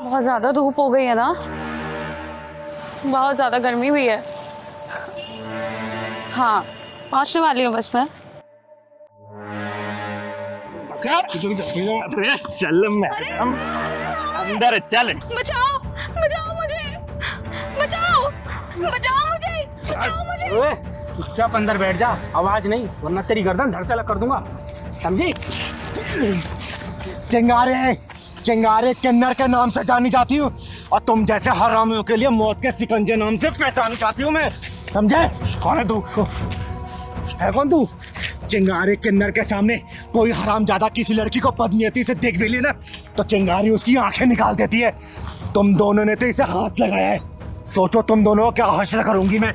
बहुत ज्यादा धूप हो गई है ना, बहुत ज्यादा गर्मी भी है। हाँ, पहुंचने वाली हूँ बस मैं। चल मैं अंदर चल। बचाओ बचाओ मुझे, बचाओ बचाओ मुझे, बचाओ मुझे। चुपचाप अंदर बैठ जा, आवाज नहीं वरना तेरी गर्दन धड़ से अलग कर दूंगा, समझी? चिंगारे चिंगारे किन्नर के नाम से जानी जाती हूँ और तुम जैसे हरामियों के लिए मौत के सिकंजे नाम से पहचानी जाती हूँ मैं, समझे? कौन है तू? है कौन तू? चिंगारे किन्नर के सामने कोई हरामजादा किसी लड़की को बदनीयती से देख भी ले ना तो चिंगारी उसकी आंखें निकाल देती है। तुम दोनों ने तो इसे हाथ लगाया है, सोचो तुम दोनों को क्या हश्र करूंगी मैं।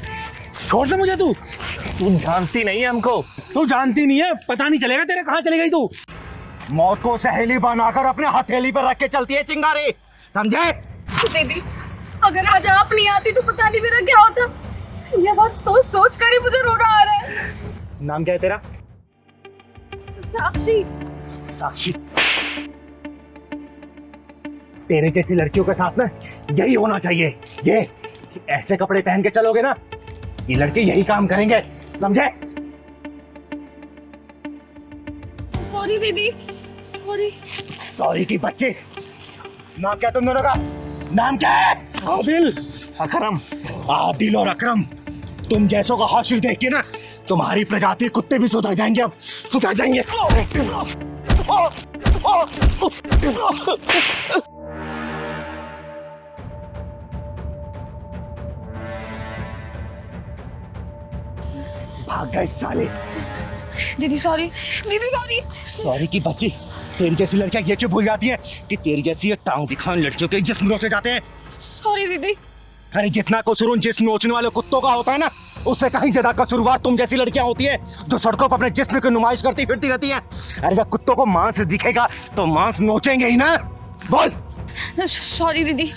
छोड़ दे मुझे तू जानती नहीं है हमको। तू जानती नहीं है, पता नहीं चलेगा तेरे कहाँ चली गई तू। मौत को सहेली बनाकर अपने हथेली पर रख के चलती है चिंगारी, समझे? दीदी, अगर आज आप नहीं आती तो पता नहीं मेरा क्या होता। ये बात सोच सोच कर ही मुझे रोना आ रहा है। नाम क्या है तेरा? साक्षी। साक्षी, तेरे जैसी लड़कियों के साथ ना यही होना चाहिए। ये ऐसे कपड़े पहन के चलोगे ना, ये लड़के यही काम करेंगे, समझे? सॉरी दीदी, सॉरी। सॉरी की बच्चे। नाम क्या तुम दोनों का? नाम क्या है? आदिल, अकरम। आदिल और अकरम, तुम जैसों का हाशिर देख के ना तुम्हारी प्रजाति कुत्ते भी सुधर जाएंगे, अब सुधर जाएंगे। भाग गए साले। दीदी सॉरी, दीदी सॉरी। सॉरी की बच्ची, तेरी जैसी लड़कियां ये क्यों भूल जाती है कि तेरी जैसी ये टांग दिखाने लड़कियों के जिस्म नोचे जाते हैं। सॉरी दीदी। अरे जितना कसूर उन जिस्म नोचने वाले कुत्तों का होता है ना, उससे कहीं ज्यादा कसूरवार तुम जैसी लड़कियां होती है जो सड़कों पर अपने जिस्म की नुमाइश करती फिरती रहती हैं। अरे जब कुत्तों को मांस दिखेगा तो मांस नोचेंगे ही ना। बोल। सॉरी दीदी,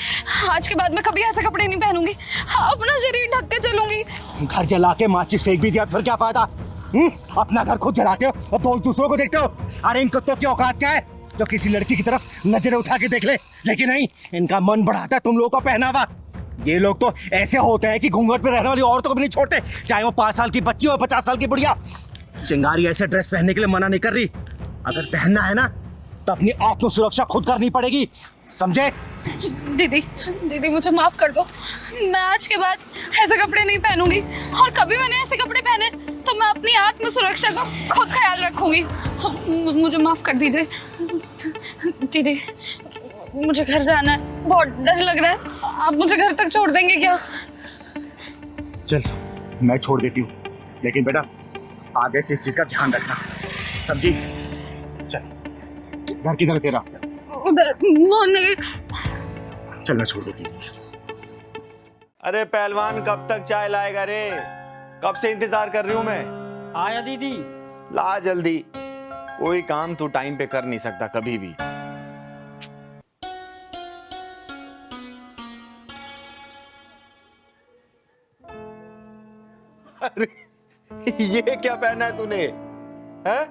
आज के बाद मैं कभी ऐसे कपड़े नहीं पहनूंगी, अपना शरीर ढक के चलूंगी। घर जला के माचिस फेंक भी दिया फिर क्या फायदा? अपना घर खुद जलाते हो और दोस्त दूसरों को देखते हो। अरे इन कुत्तों की औकात क्या है जो किसी लड़की की तरफ नजरें उठा के देख ले, लेकिन नहीं, इनका मन बढ़ाता है तुम लोगों का पहनावा। ये लोग तो ऐसे होते हैं कि घूंघट पे रहने वाली औरतों को भी नहीं छोड़ते, चाहे वो 5 साल की बच्ची हो 50 साल की बुढ़िया। चिंगारी ऐसे ड्रेस पहनने के लिए मना नहीं कर रही, अगर पहनना है ना तो अपनी आत्म सुरक्षा खुद करनी पड़ेगी, समझे? दीदी, दीदी मुझे माफ कर दो, मैं आज के बाद ऐसे कपड़े नहीं पहनूंगी और कभी मैंने ऐसे कपड़े पहने तो मैं अपनी आत्म सुरक्षा का खुद ख्याल रखूंगी। मुझे माफ कर दीजिए दीदी, मुझे घर जाना है, बहुत डर लग रहा है। आप मुझे घर तक छोड़ देंगे क्या? चल मैं छोड़ देती हूँ, लेकिन बेटा आगे से इस चीज का ध्यान रखना, समझी? चल, घर किधर है तेरा? उधर मोहन। चल मैं छोड़ देती हूँ। अरे पहलवान कब तक चाय लाएगा रे? कब से इंतजार कर रही हूँ मैं। आया दीदी। ला जल्दी, कोई काम तू टाइम पे कर नहीं सकता कभी भी। अरे ये क्या पहना है तूने? हैं?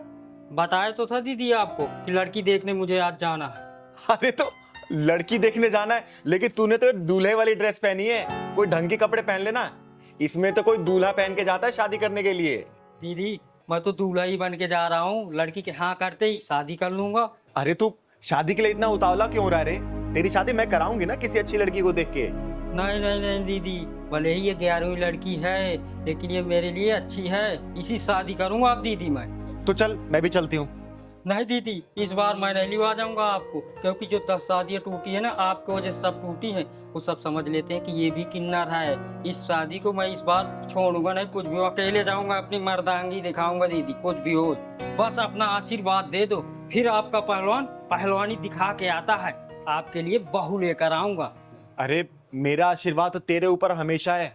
बताया तो था दीदी आपको कि लड़की देखने मुझे आज जाना है। अरे तो लड़की देखने जाना है, लेकिन तूने तो दूल्हे वाली ड्रेस पहनी है, कोई ढंग के कपड़े पहन लेना। इसमें तो कोई दूल्हा पहन के जाता है शादी करने के लिए। दीदी मैं तो दूल्हा ही बन के जा रहा हूँ, लड़की के हाँ करते ही शादी कर लूंगा। अरे तू शादी के लिए इतना उतावला क्यों हो रहा है रे? तेरी शादी मैं कराऊंगी ना किसी अच्छी लड़की को देख के। नहीं नहीं नहीं दीदी, भले ही ये 11वीं लड़की है लेकिन ये मेरे लिए अच्छी है, इसी शादी करूंगा आप दीदी मैं। तो चल मैं भी चलती हूँ। नहीं दीदी, इस बार मैं नहीं लिवा जाऊंगा आपको, क्योंकि जो 10 शादियाँ टूटी है ना आपकी वजह से सब टूटी है, वो सब समझ लेते हैं कि ये भी किन्नर है। इस शादी को मैं इस बार छोड़ूंगा नहीं, कुछ भी अकेले जाऊंगा, अपनी मर्दांगी दिखाऊंगा दीदी, कुछ भी हो बस अपना आशीर्वाद दे दो। फिर आपका पहलवान पहलवानी दिखा के आता है, आपके लिए बहू लेकर आऊंगा। अरे मेरा आशीर्वाद तो तेरे ऊपर हमेशा है,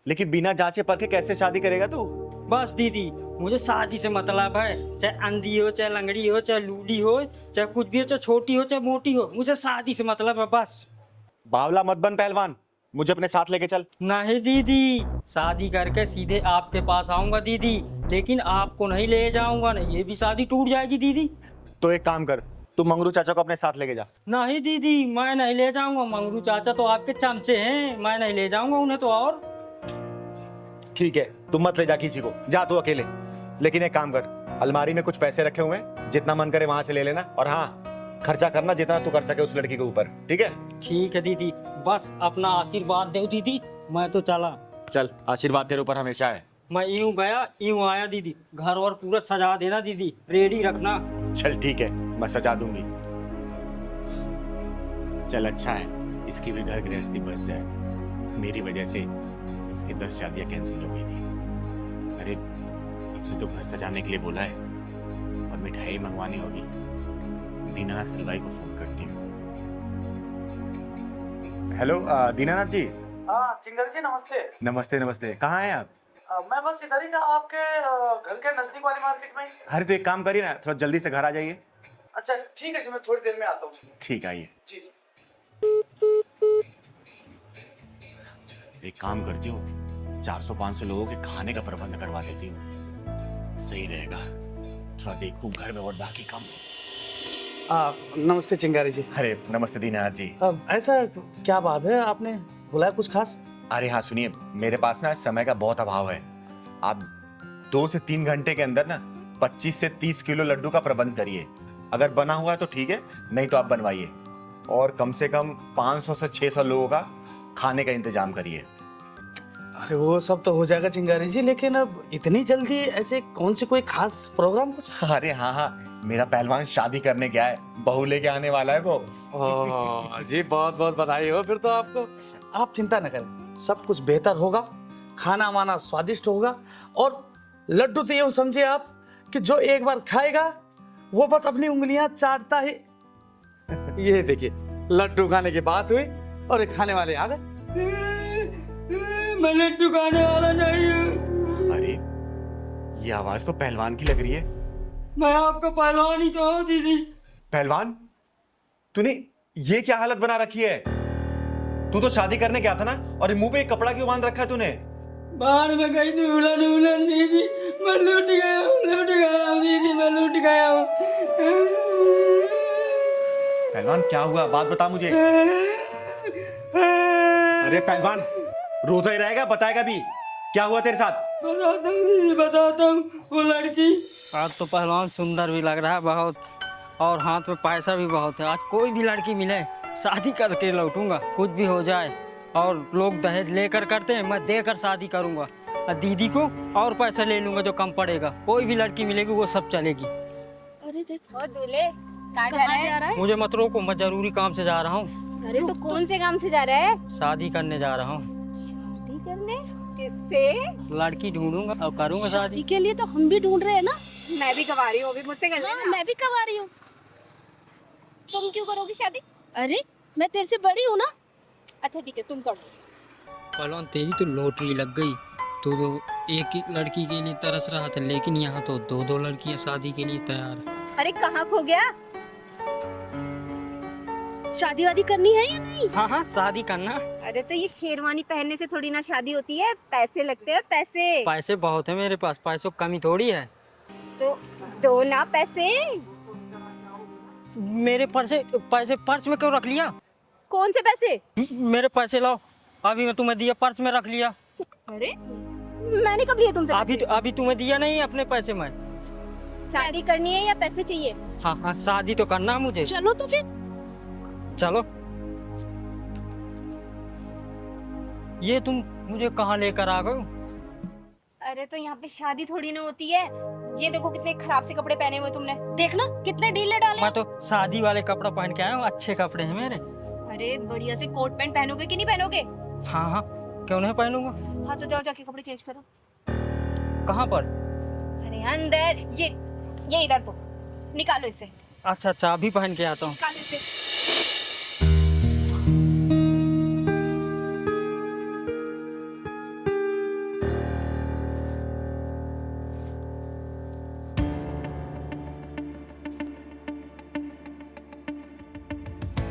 लेकिन बिना जांचे परखे कैसे शादी करेगा तू? बस दीदी मुझे शादी से मतलब है, चाहे अंधी हो, चाहे लंगड़ी हो, चाहे लूली हो, चाहे कुछ भी हो, चाहे छोटी हो, चाहे मोटी हो, मुझे शादी से मतलब है बस। बावला मत बन पहलवान, मुझे अपने साथ लेके चल। नहीं दीदी, शादी करके सीधे आपके पास आऊंगा दीदी, लेकिन आपको नहीं ले जाऊंगा, नहीं ये भी शादी टूट जाएगी दीदी। तो एक काम कर, तू मंगरू चाचा को अपने साथ लेके जा। नहीं दीदी, मैं नहीं ले जाऊंगा। मंगरू चाचा तो आपके चमचे हैं, मैं नहीं ले जाऊंगा उन्हें तो। और ठीक है, तू मत ले जा किसी को, जा तू अकेले। लेकिन एक काम कर, अलमारी में कुछ पैसे रखे हुए हैं, जितना मन करे वहां से ले लेना। और हाँ, खर्चा करना जितना तू कर सके उस लड़की के ऊपर, ठीक है? ठीक है दीदी, बस अपना आशीर्वाद दो दीदी, मैं तो चला। चल, आशीर्वाद तेरे ऊपर हमेशा है। मैं यूं गया यूं आया दीदी। घर और पूरा सजा देना दीदी, रेडी रखना। चल ठीक है, मैं सजा दूंगी। चल अच्छा है, इसकी भी घर गृहस्थी बच जाए। मेरी वजह से इसकी 10 शादियां कैंसिल हो गई थी। अरे इसे तो घर सजाने के लिए बोला है और मिठाई मंगवानी होगी। दीनानाथ हलवाई को फोन करती हूँ। हेलो दीनानाथ जी। हाँ चिंगर जी नमस्ते। नमस्ते नमस्ते, कहाँ हैं आप? मैं बस इधर ही था, आपके घर के नजदीक वाली मार्केट में। अरे तो एक काम करिए ना, थोड़ा जल्दी से घर आ जाइए। अच्छा ठीक है जी, मैं थोड़ी देर में आता हूँ। ठीक, आइए। जी जी। एक काम करती हूँ, 400-500 लोगों के खाने का प्रबंध करवा देती हूँ, सही रहेगा। थोड़ा देखूं घर में और बाकी काम। नमस्ते चिंगारी जी। अरे नमस्ते दीनानाथ जी। ऐसा क्या बात है, आपने बुलाया कुछ खास? अरे हाँ सुनिए, मेरे पास ना समय का बहुत अभाव है। आप 2 से 3 घंटे के अंदर ना 25 से 30 किलो लड्डू का प्रबंध करिए। अगर बना हुआ है तो ठीक है, नहीं तो आप बनवाइए। और कम से कम 500 से 600 लोगों का खाने का इंतजाम करिए। अरे वो सब तो हो जाएगा चिंगारी जी, लेकिन अब इतनी जल्दी ऐसे कौन सी कोई खास प्रोग्राम कुछ? अरे हाँ हाँ, मेरा पहलवान शादी करने गया है, बहू लेके आने वाला है वो। जी बहुत बहुत बधाई हो फिर तो आपको। आप चिंता न करें, सब कुछ बेहतर होगा, खाना वाना स्वादिष्ट होगा। और लड्डू तो यूं समझिए आप कि जो एक बार खाएगा वो बस अपनी उंगलियां चाटता ही। ये देखिए, लड्डू खाने की बात हुई और ये खाने वाले आ गए। मैं लड्डू खाने वाला नहीं हूँ। अरे ये आवाज तो पहलवान की लग रही है। मैं आपका पहलवान ही तो हूँ दीदी। पहलवान, तूने ये क्या हालत बना रखी है? तू तो शादी करने गया था ना, और ये मुंह पे एक कपड़ा क्यों बांध रखा है तूने? बाहर में गई थी उलन उलन दीदी, मैं लूट गया हूँ दीदी, मैं लूट गया हूँ। पहलवान क्या हुआ, बात बता मुझे। अरे पहलवान, रोता ही रहेगा, बताएगा भी क्या हुआ तेरे साथ? बताता हूँ दीदी, बताता हूँ। वो लड़की, आज तो पहलवान सुंदर भी लग रहा है बहुत, और हाथ में पैसा भी बहुत है। आज कोई भी लड़की मिले शादी करके लौटूंगा, कुछ भी हो जाए। और लोग दहेज लेकर करते हैं, मैं देकर शादी करूंगा। और दीदी को और पैसा ले लूंगा जो कम पड़ेगा। कोई भी लड़की मिलेगी वो सब चलेगी। अरे देख, ओ दूल्हे कहाँ जा रहा है? मुझे मत रोको, मैं जरूरी काम से जा रहा हूँ। अरे तो कौन से काम से जा रहा है? शादी करने जा रहा हूँ। शादी करने? किससे? लड़की ढूंढूंगा और करूंगा शादी। के लिए तो हम भी ढूंढ रहे हैं ना। मैं भी कवा रही हूँ, अभी मुझसे कर लेना। मैं भी कमा रही हूँ। तुम क्यों करोगी शादी? अरे मैं तेरे से बड़ी हूँ ना। अच्छा ठीक है, तुम कर लो। पहलवान तेरी तो लॉटरी लग गई। तो एक ही लड़की के लिए तरस रहा था, लेकिन यहाँ तो 2-2 लड़कियाँ शादी के लिए तैयार है। अरे कहाँ खो गया? शादी वादी करनी है या नहीं? हाँ हाँ, शादी करना। अरे तो ये शेरवानी पहनने से थोड़ी ना शादी होती है, पैसे लगते हैं पैसे। पैसे बहुत है मेरे पास, पैसों की कमी थोड़ी है। तो दो ना पैसे। मेरे पैसे पर्स में क्यों रख लिया? कौन से पैसे? मेरे पैसे लाओ, अभी मैं तुम्हें दिया, पर्स में रख लिया। अरे मैंने कब लिए तुमसे पैसे? अभी तुम्हें दिया नहीं अपने पैसे में। शादी करनी है या पैसे चाहिए? हाँ हाँ, शादी तो करना है मुझे। चलो तो फिर। चलो। ये तुम मुझे कहाँ लेकर आ गए? अरे तो यहाँ पे शादी थोड़ी ना होती है। ये देखो कितने खराब से कपड़े पहने हुए तुमने। देखना कितने ढीले डाले। मैं तो शादी वाले कपड़ा पहन के आया हूँ, अच्छे कपड़े हैं मेरे। अरे बढ़िया से कोट पैंट पहनोगे कि नहीं पहनोगे? हाँ हाँ, क्यों नहीं पहनूंगा। हाँ तो जाओ जाके कपड़े चेंज करो। कहाँ पर? अरे अंदर, ये इधर तो निकालो इसे। अच्छा अच्छा, अभी पहन के आता हूँ। निकालो इसे।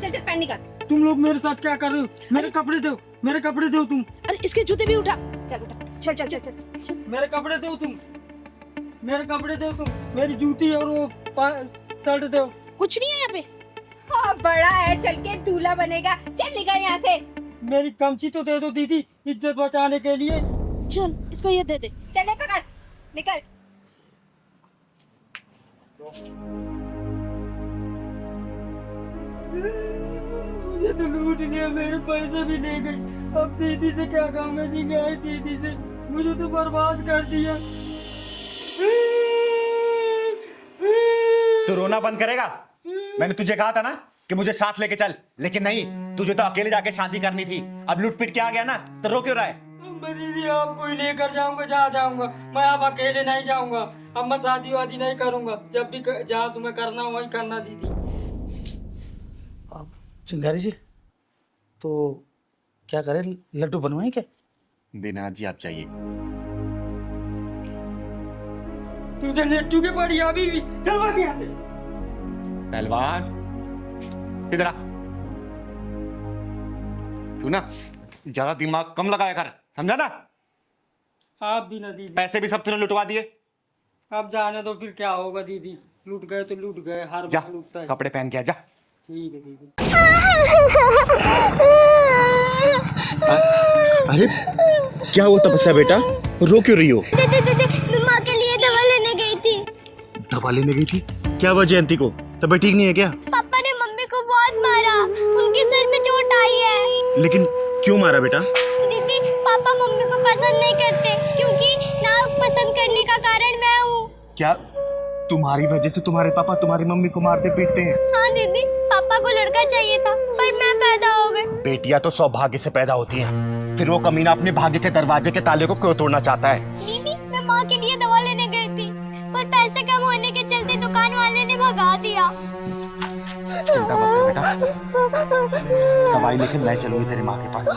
चल चल पैंट निकाल। तुम लोग मेरे साथ क्या कर रहे हो? मेरे कपड़े दो, मेरे कपड़े दो तुम। अरे इसके जूते भी उठा। चल उठा, चल चल चल चल चल। मेरे कपड़े दो तुम, मेरे कपड़े दो तुम, मेरी जूती और वो शर्ट दो। कुछ नहीं है यहाँ पे। हाँ, बड़ा है, चल के दूल्हा बनेगा। चल निकल यहाँ से। मेरी कमची तो दे दो दीदी, इज्जत बचाने के लिए। चल इसको ये दे दे। चले पकड़, निकल। मुझे तो लूट लिया, मेरे पैसे भी ले गए। अब दीदी से क्या काम है जी, गए दीदी से, मुझे तो बर्बाद कर दिया। तू रोना बंद करेगा? मैंने तुझे कहा था ना कि मुझे साथ लेके चल, लेकिन नहीं, तुझे तो अकेले जाके शादी करनी थी। अब लूट पीट के आ गया ना, तो रो क्यों रहा है? मैं दीदी आपको ही लेकर जाऊंगा, जहाँ जाऊंगा। मैं अब अकेले नहीं जाऊंगा। अब मैं शादी वादी नहीं करूंगा। जब भी जहाँ तुम्हें करना हो वही करना दीदी। चिंगारी जी, तो क्या करें, लड्डू बनवाएं क्या? दीनानाथ जी आप चाहिए। तुझे लड्डू के पड़ी अभी भी, चलवा के यहाँ से। पहलवान इधर आ। तू ना ज्यादा दिमाग कम लगाया कर, समझा ना? आप भी ना दीदी, पैसे भी सब तूने लुटवा दिए। अब जाने दो, फिर क्या होगा दीदी। लूट गए तो लूट गए, हर जा बार लूटता है। कपड़े पहन के आ जा। ठीक है दीदी। अरे क्या हुआ तपस्या बेटा, रो क्यों रही हो? मैं माँ के लिए दवा लेने गई थी। दवा लेने गई थी? क्या हुआ जयंती को, तबीयत ठीक नहीं है क्या? पापा ने मम्मी को बहुत मारा, उनके सिर में चोट आई है। लेकिन क्यों मारा बेटा? दीदी, पापा मम्मी को पसंद नहीं करते, क्योंकि ना पसंद करने का कारण मैं हूँ। क्या तुम्हारी वजह से तुम्हारे पापा तुम्हारी मम्मी को मारते पीटते हैं? हाँ दीदी, पापा को लड़का चाहिए था, पर मैं पैदा हो गई। बेटियां तो सौभाग्य से पैदा होती हैं, फिर वो कमीना अपने भाग्य के दरवाजे के ताले को क्यों तोड़ना चाहता है? दीदी, मैं माँ के लिए दवा लेने गई थी, पर पैसे कम होने के चलते दुकान वाले ने भगा दिया। चिंता मत कर बेटा, दवाई लेके मैं चलूंगी तेरी माँ के पास।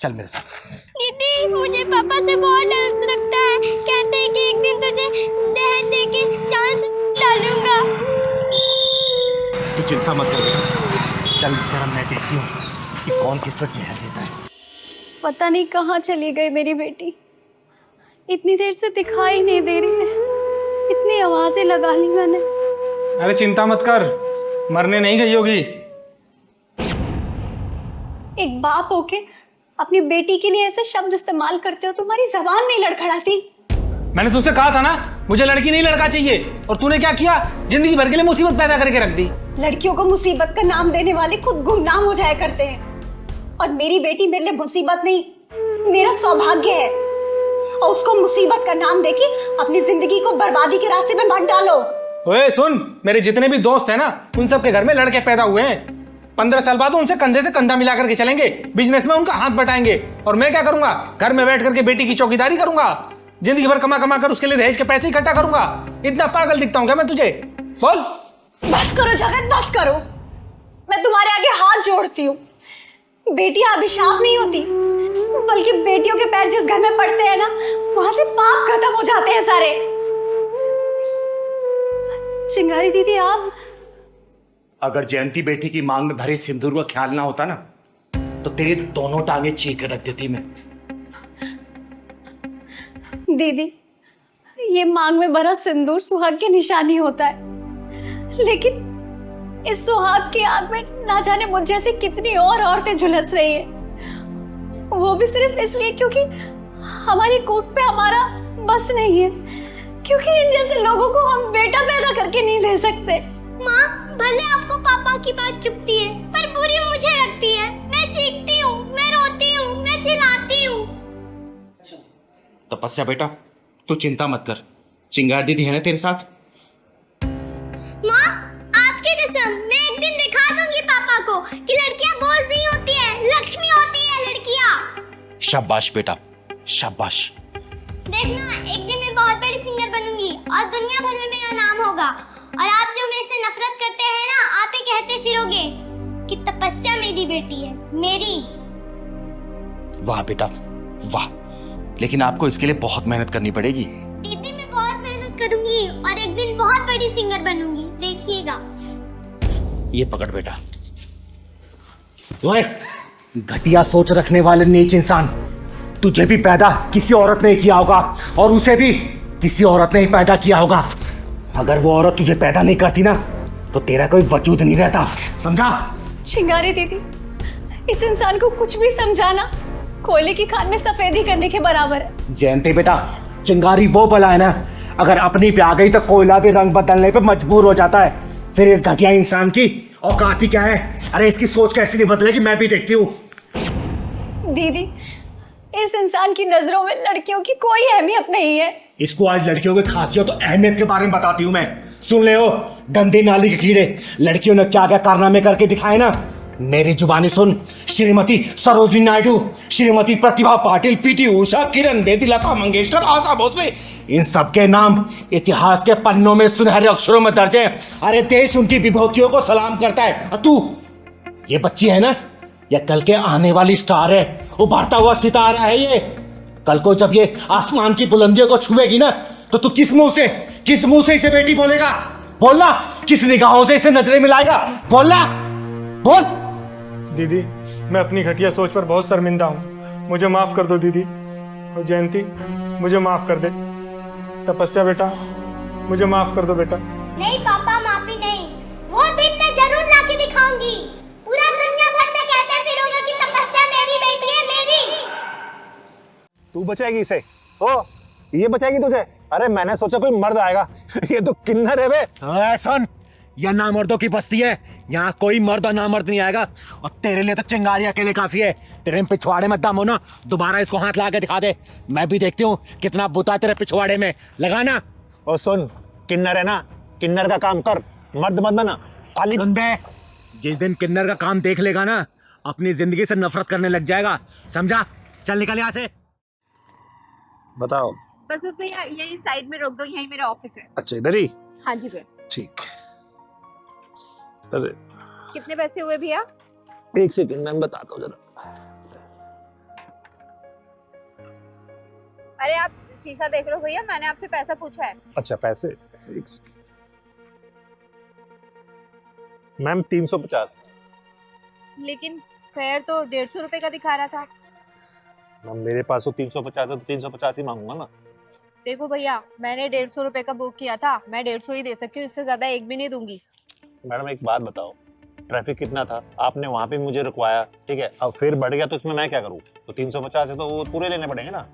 चल मेरे साथ। दीदी, मुझे पापा से बहुत डर लगता है। कहते हैं कि एक दिन तुझे दहेज देके जान डालूंगा। तू चिंता मत कर बेटा, चल जरा मैं देखती हूँ कि कौन किस पर जहर देता है। पता नहीं कहाँ चली गई मेरी बेटी। इतनी देर से दिखाई नहीं दे रही है। इतनी आवाजें लगा ली मैंने। अरे चिंता मत कर, मरने नहीं गई होगी। एक बाप होके अपनी बेटी के लिए ऐसे शब्द इस्तेमाल करते हो, तुम्हारी जबान नहीं लड़खड़ाती? मैंने तुझसे कहा था ना, मुझे लड़की नहीं लड़का चाहिए, और तूने क्या किया? जिंदगी भर के लिए मुसीबत पैदा करके रख दी। लड़कियों को मुसीबत का नाम देने वाले खुद गुमनाम हो जाया करते हैं। और मेरी बेटी मेरे लिए मुसीबत नहीं, मेरा सौभाग्य है। और उसको मुसीबत का नाम देके अपनी जिंदगी को बर्बादी के रास्ते में मत डालो। ओए सुन, मेरे जितने भी दोस्त हैं ना, उन सबके घर में लड़के पैदा हुए हैं। 15 साल बाद उनसे कंधे से कंधा मिला करके चलेंगे, बिजनेस में उनका हाथ बटाएंगे। और मैं क्या करूंगा? घर में बैठ करके बेटी की चौकीदारी करूंगा, जिंदगी भर कमा कमा कर उसके लिए दहेज के पैसे इकट्ठा करूंगा। इतना पागल दिखता हूं क्या मैं तुझे? बोल। बस करो जगत, बस करो। मैं तुम्हारे आगे हाथ जोड़ती हूँ। बेटियां अभिशाप नहीं होती, बल्कि बेटियों के पैर जिस घर में पड़ते हैं ना, वहां से पाप खत्म हो जाते हैं सारे। चिंगारी दीदी, आप अगर जयंती बेटी की मांग में भरे सिंदूर का ख्याल ना होता ना, तो तेरी दोनों टांगे चीर कर रख देती मैं। दीदी, ये मांग में भरा सिंदूर सुहाग की निशानी होता है, लेकिन इस सुहाग की आग में ना जाने मुझ जैसी कितनी और औरतें झुलस रही है, वो भी सिर्फ इसलिए क्योंकि हमारी कोख पे हमारा बस नहीं है, क्योंकि इन जैसे लोगों को हम बेटा पैदा करके नहीं दे सकते। माँ, भले आपको पापा की बात चुभती है, पर बुरी मुझे लगती है। मैं चीखती हूँ, मैं रोती हूँ, मैं चिल्लाती हूँ। तपस्या बेटा, तू चिंता मत कर, चिंगार दीदी है ना तेरे साथ। माँ, आपकी कसम, मैं एक दिन दिखा दूंगी पापा को कि लड़कियाँ बोझ नहीं होती है, लक्ष्मी होती है लड़कियाँ। शाबाश बेटा, शाबाश। देखना, एक दिन मैं बहुत बड़ी सिंगर बनूंगी और दुनिया भर में मेरा नाम होगा। और आप जो मेरे से नफरत करते हैं ना, आप ही कहते फिरोगे कि तपस्या मेरी बेटी है, मेरी। वाह बेटा वाह, लेकिन आपको इसके लिए बहुत मेहनत करनी पड़ेगी। दीदी, मैं बहुत मेहनत करूंगी और एक दिन बहुत बड़ी सिंगर बनूंगी, देखिएगा। ये पकड़ बेटा। ओए, घटिया सोच रखने वाले नीच इंसान, तुझे भी पैदा किसी औरत ने किया होगा और उसे भी किसी औरत ने ही पैदा किया होगा। अगर वो औरत तुझे पैदा नहीं करती ना, तो तेरा कोई वजूद नहीं रहता, समझा? चिंगारी दीदी, इस इंसान को कुछ भी समझाना कोयले की खान में सफेदी करने के बराबर है। जयंती बेटा, चिंगारी वो बला है ना, अगर अपनी पे आ गई तो कोयला भी रंग बदलने पे मजबूर हो जाता है। फिर इस घटिया इंसान की औकात ही क्या है? अरे इसकी सोच कैसे नहीं बदलेगी, मैं भी देखती हूँ। दीदी, इस इंसान की नजरों में लड़कियों की कोई अहमियत नहीं है। इसको आज लड़कियों की खासियत और अहमियत के बारे में बताती हूँ मैं। सुन ले हो गंदी नाली के कीड़े, लड़कियों ने क्या क्या कारनामे करके दिखाए ना, मेरी जुबानी सुन। श्रीमती सरोजिनी नायडू, श्रीमती प्रतिभा पाटिल, पीटी उषा, किरण बेदी, लता मंगेशकर, आशा भोसले, इन सबके नाम इतिहास के पन्नों में सुनहरे अक्षरों में दर्ज है। अरे देश उनकी विभूतियों को सलाम करता है। और तू, ये बच्ची है ना, ये कल के आने वाली स्टार है, उभरता हुआ सितारा है ये। कल को जब ये आसमान की बुलंदियों को छुएगी ना, तो तू किस मुंह से इसे बेटी बोलेगा? बोलना, किस निगाहों से इसे नजरें मिलाएगा? बोलना, बोल। दीदी, मैं अपनी घटिया सोच पर बहुत शर्मिंदा हूँ, मुझे माफ कर दो दीदी। और जयंती, मुझे माफ कर दे। तपस्या बेटा, मुझे माफ कर दो बेटा। नहीं पापा, माफी नहीं। वो दिन मैं जरूर लाके दिखाऊंगी। पूरा दुनिया भर में कहते फिरोगे कि तपस्या मेरी बेटी है, मेरी। तू बचाएगी इसे? ओ, ये बचाएगी तुझे? अरे मैंने सोचा कोई मर्द आएगा, ये तो किन्नर है बे। सुन, यह नामर्दों की बस्ती है, यहाँ कोई मर्द और नामर्द नहीं आएगा। और तेरे लिए तो चिंगारी अकेले काफी है। तेरे पिछवाड़े में दम हो ना, दोबारा इसको हाथ ला के दिखा दे, मैं भी देखती हूँ कितना बुता तेरे पिछवाड़े में लगाना। और सुन, किन्नर है ना, किन्नर का काम कर, मर्द मत बना साली बंदे। जिस दिन किन्नर का काम देख लेगा ना, अपनी जिंदगी से नफरत करने लग जाएगा, समझा? चल निकल यहाँ से। बताओ। बस उसमें यही साइड में रोक दो, यही मेरा ऑफिस है। अच्छा, इधर ही? हाँ जी भैया। ठीक। अरे कितने पैसे हुए भैया? एक सेकंड, मैं बताता हूँ जरा। अरे आप शीशा देख रहे हो भैया, मैंने आपसे पैसा पूछा है। अच्छा, पैसे? एक सेकंड मैम, 350। लेकिन फेयर तो 150 रुपए का दिखा रहा था। मैम मेरे पास तो 350 है, तो 350 ही मांगूंगा ना। देखो भैया, मैंने 150 रुपए का बुक किया था, मैं 150 ही दे सकती हूँ, इससे ज्यादा एक भी नहीं दूंगी। मैडम एक बात बताओ, ट्रैफिक कितना था? आपने वहाँ पे मुझे रुकवाया, ठीक है, अब फिर बढ़ गया तो इसमें मैं क्या करूँ? तो 350 है तो वो पूरे लेने पड़ेंगे ना।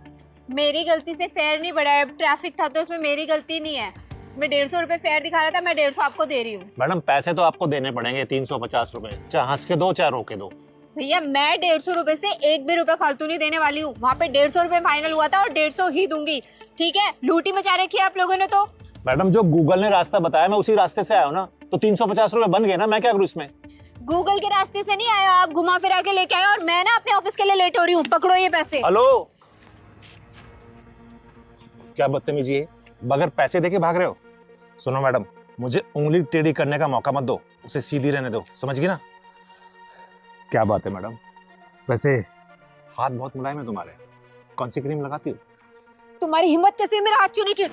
मेरी गलती से फेयर नहीं बढ़ा है, ट्रैफिक था तो इसमें मेरी गलती नहीं है। मैं 150 रुपए फेयर दिखा रहा था, मैं 150 आपको दे रही हूँ। मैडम पैसे तो आपको देने पड़ेंगे 350 रुपए, चाहे हंस के दो चाहे रो के दो। भैया मैं 150 रुपए से एक भी रुपए फालतू नहीं देने वाली हूँ। वहाँ पे 150 रुपए फाइनल हुआ था और 150 ही दूंगी, ठीक है? लूटी मचा रखी है आप लोगों ने तो। मैडम जो गूगल ने रास्ता बताया मैं उसी रास्ते से आया हूँ ना, तो 350 रुपए बन गए ना, मैं क्या करूँ इसमें? गूगल के रास्ते से नहीं आया, आप घुमा फिरा के लेके आए और मैं ना अपने ऑफिस के लिए लेट हो रही हूँ। पकड़ो ये पैसे। हेलो, क्या बदतमीजी है, बगैर पैसे देके भाग रहे हो? सुनो मैडम, मुझे उंगली टेढ़ी करने का मौका मत दो, उसे सीधी रहने दो, समझ गई ना? क्या बात है मैडम, वैसे हाथ बहुत मुलायम है तुम्हारे, कौन सी क्रीम लगाती हो? तुम्हारी हिम्मत कैसे मेरा हाथ छूने की?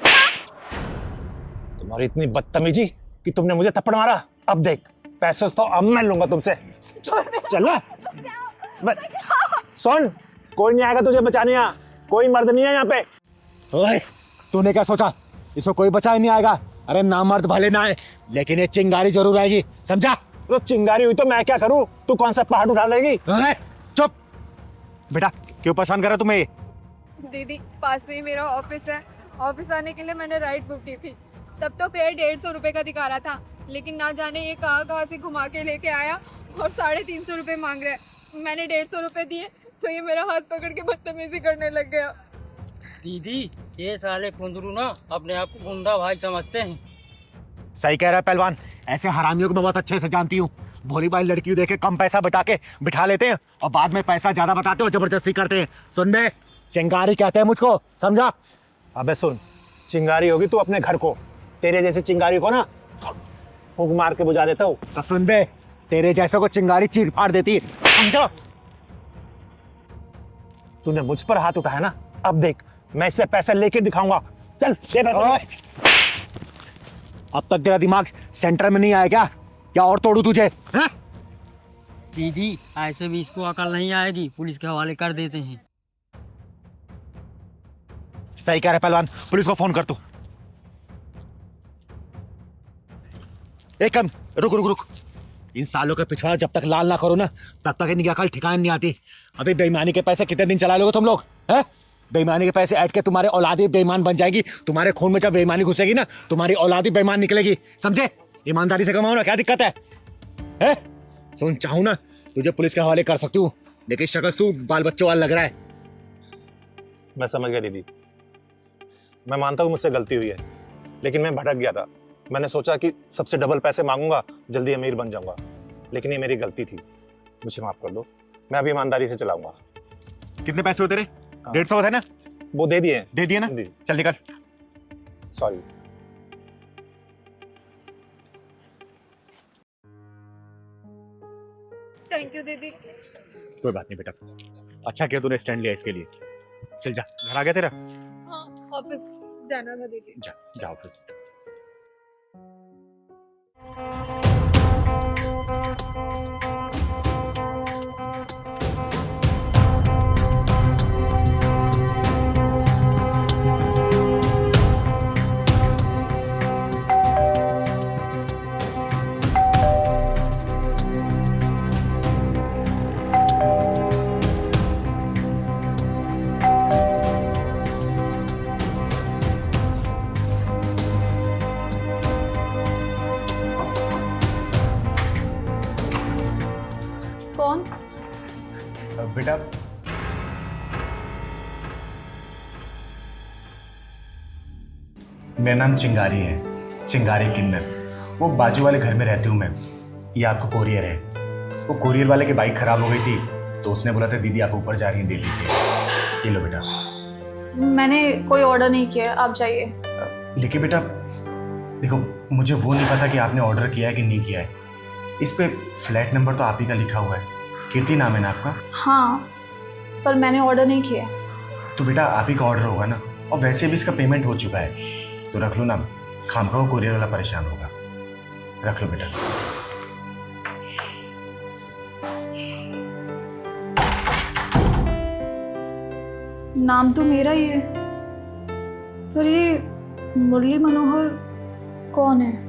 तुम्हारी इतनी बदतमीजी कि तुमने मुझे थप्पड़ मारा। अब देख, पैसे तो अब मैं लूंगा तुमसे। चलो सुन, कोई नहीं आएगा तुझे बचाने, यहाँ कोई मर्द नहीं है यहाँ पे। ओए, तूने क्या सोचा इसको कोई बचा ही नहीं आएगा? अरे ना मर्द भले ना आए, लेकिन ये चिंगारी जरूर आएगी, समझा? तो चिंगारी हुई तो मैं क्या करूं? तू कौन सा पहाड़ उठा लेगी? चुप बेटा, क्यों परेशान कर रहा तुम्हें ये? दीदी पास में ही मेरा ऑफिस है, ऑफिस आने के लिए मैंने राइड बुक की थी, तब तो फेयर 150 रुपए का दिखा रहा था, लेकिन ना जाने ये कहाँ से घुमा के लेके आया और 350 रुपए मांग रहा है। मैंने 150 रुपए दिए तो ये मेरा हाथ पकड़ के बदतमीजी करने लग गया। दीदी ये साले कुंदरू ना अपने आप को गुंडा भाई समझते हैं। सही कह रहा है पहलवान, ऐसे हरामियों को मैं बहुत अच्छे से जानती हूँ। भोली भाई लड़की देख के कम पैसा बता के बिठा लेते हैं और बाद में पैसा ज्यादा बताते हो, जबरदस्ती करते हैं। सुन बे, चिंगारी कहते हैं मुझको, समझा? अबे सुन, चिंगारी होगी तू अपने घर को, तेरे जैसे चिंगारी को ना फूंक मार के बुझा देता हूँ। तो सुन बे, तेरे जैसे को चिंगारी चीर फाड़ देती है, समझो? तूने मुझ पर हाथ उठाया ना, अब देख मैं इससे पैसे लेके दिखाऊंगा। चल दे पैसे। अब तक तेरा दिमाग सेंटर में नहीं आया क्या? क्या और तोड़ू तुझे? है? दीदी ऐसे भी इसको अकल नहीं आएगी, पुलिस के हवाले कर देते हैं। सही कह रहे पहलवान, पुलिस को फोन कर तू। एक काम रुक रुक रुक, इन सालों के पिछवाड़ा जब तक लाल ना करो ना, तब तक इनकी अकल ठिकाने नहीं आती। अभी बेईमानी के पैसे कितने दिन चला लोगे तुम लोग? हैं? बेईमानी के पैसे ऐड के तुम्हारे औलादी बेईमान बन जाएगी। तुम्हारे खून में जब बेईमानी घुसेगी ना, तुम्हारी औलादी बेईमान निकलेगी, समझे? ईमानदारी से कमाओ ना, क्या दिक्कत है? हैं? सुन, चाहूं ना तुझे पुलिस के हवाले कर सकती हूँ, लेकिन शक्ल तू बाल बच्चों वाला लग रहा है। मैं समझ गया दीदी, मैं मानता हूँ मुझसे गलती हुई है, लेकिन मैं भटक गया था। मैंने सोचा कि सबसे डबल पैसे मांगूंगा, जल्दी अमीर बन जाऊंगा, लेकिन ये मेरी गलती थी। मुझे माफ कर दो, मैं अभी ईमानदारी से चलाऊंगा। कितने पैसे होते रहे? 150 है ना? वो दे दिए। दे दिए ना? चल निकल। सॉरी। थैंक यू दीदी। कोई बात नहीं बेटा, अच्छा किया तूने स्टैंड लिया इसके लिए। चल जा, घर आ गया तेरा? हाँ, ऑफिस जाना था दीदी। जा जा ऑफिस। कौन? बेटा मेरा नाम चिंगारी है, चिंगारी किन्नर। वो बाजू वाले घर में रहती हूँ मैं। ये आपको कोरियर है। वो कोरियर वाले की बाइक खराब हो गई थी, तो उसने बोला था दीदी आप ऊपर जा रही हैं, दे लीजिए। ये लो बेटा। मैंने कोई ऑर्डर नहीं किया है, आप जाइए। लेकिन बेटा देखो, मुझे वो नहीं पता कि आपने ऑर्डर किया है कि नहीं किया है। इस पे फ्लैट नंबर तो आप ही का लिखा हुआ है, कीर्ति नाम है ना आपका? हाँ, पर मैंने ऑर्डर नहीं किया। तो बेटा आप ही का ऑर्डर होगा ना, और वैसे भी इसका पेमेंट हो चुका है, तो रख लो ना। खामखा वो कोरियर वाला परेशान होगा। रख लो बेटा। नाम तो मेरा ही है, पर ये मुरली मनोहर कौन है?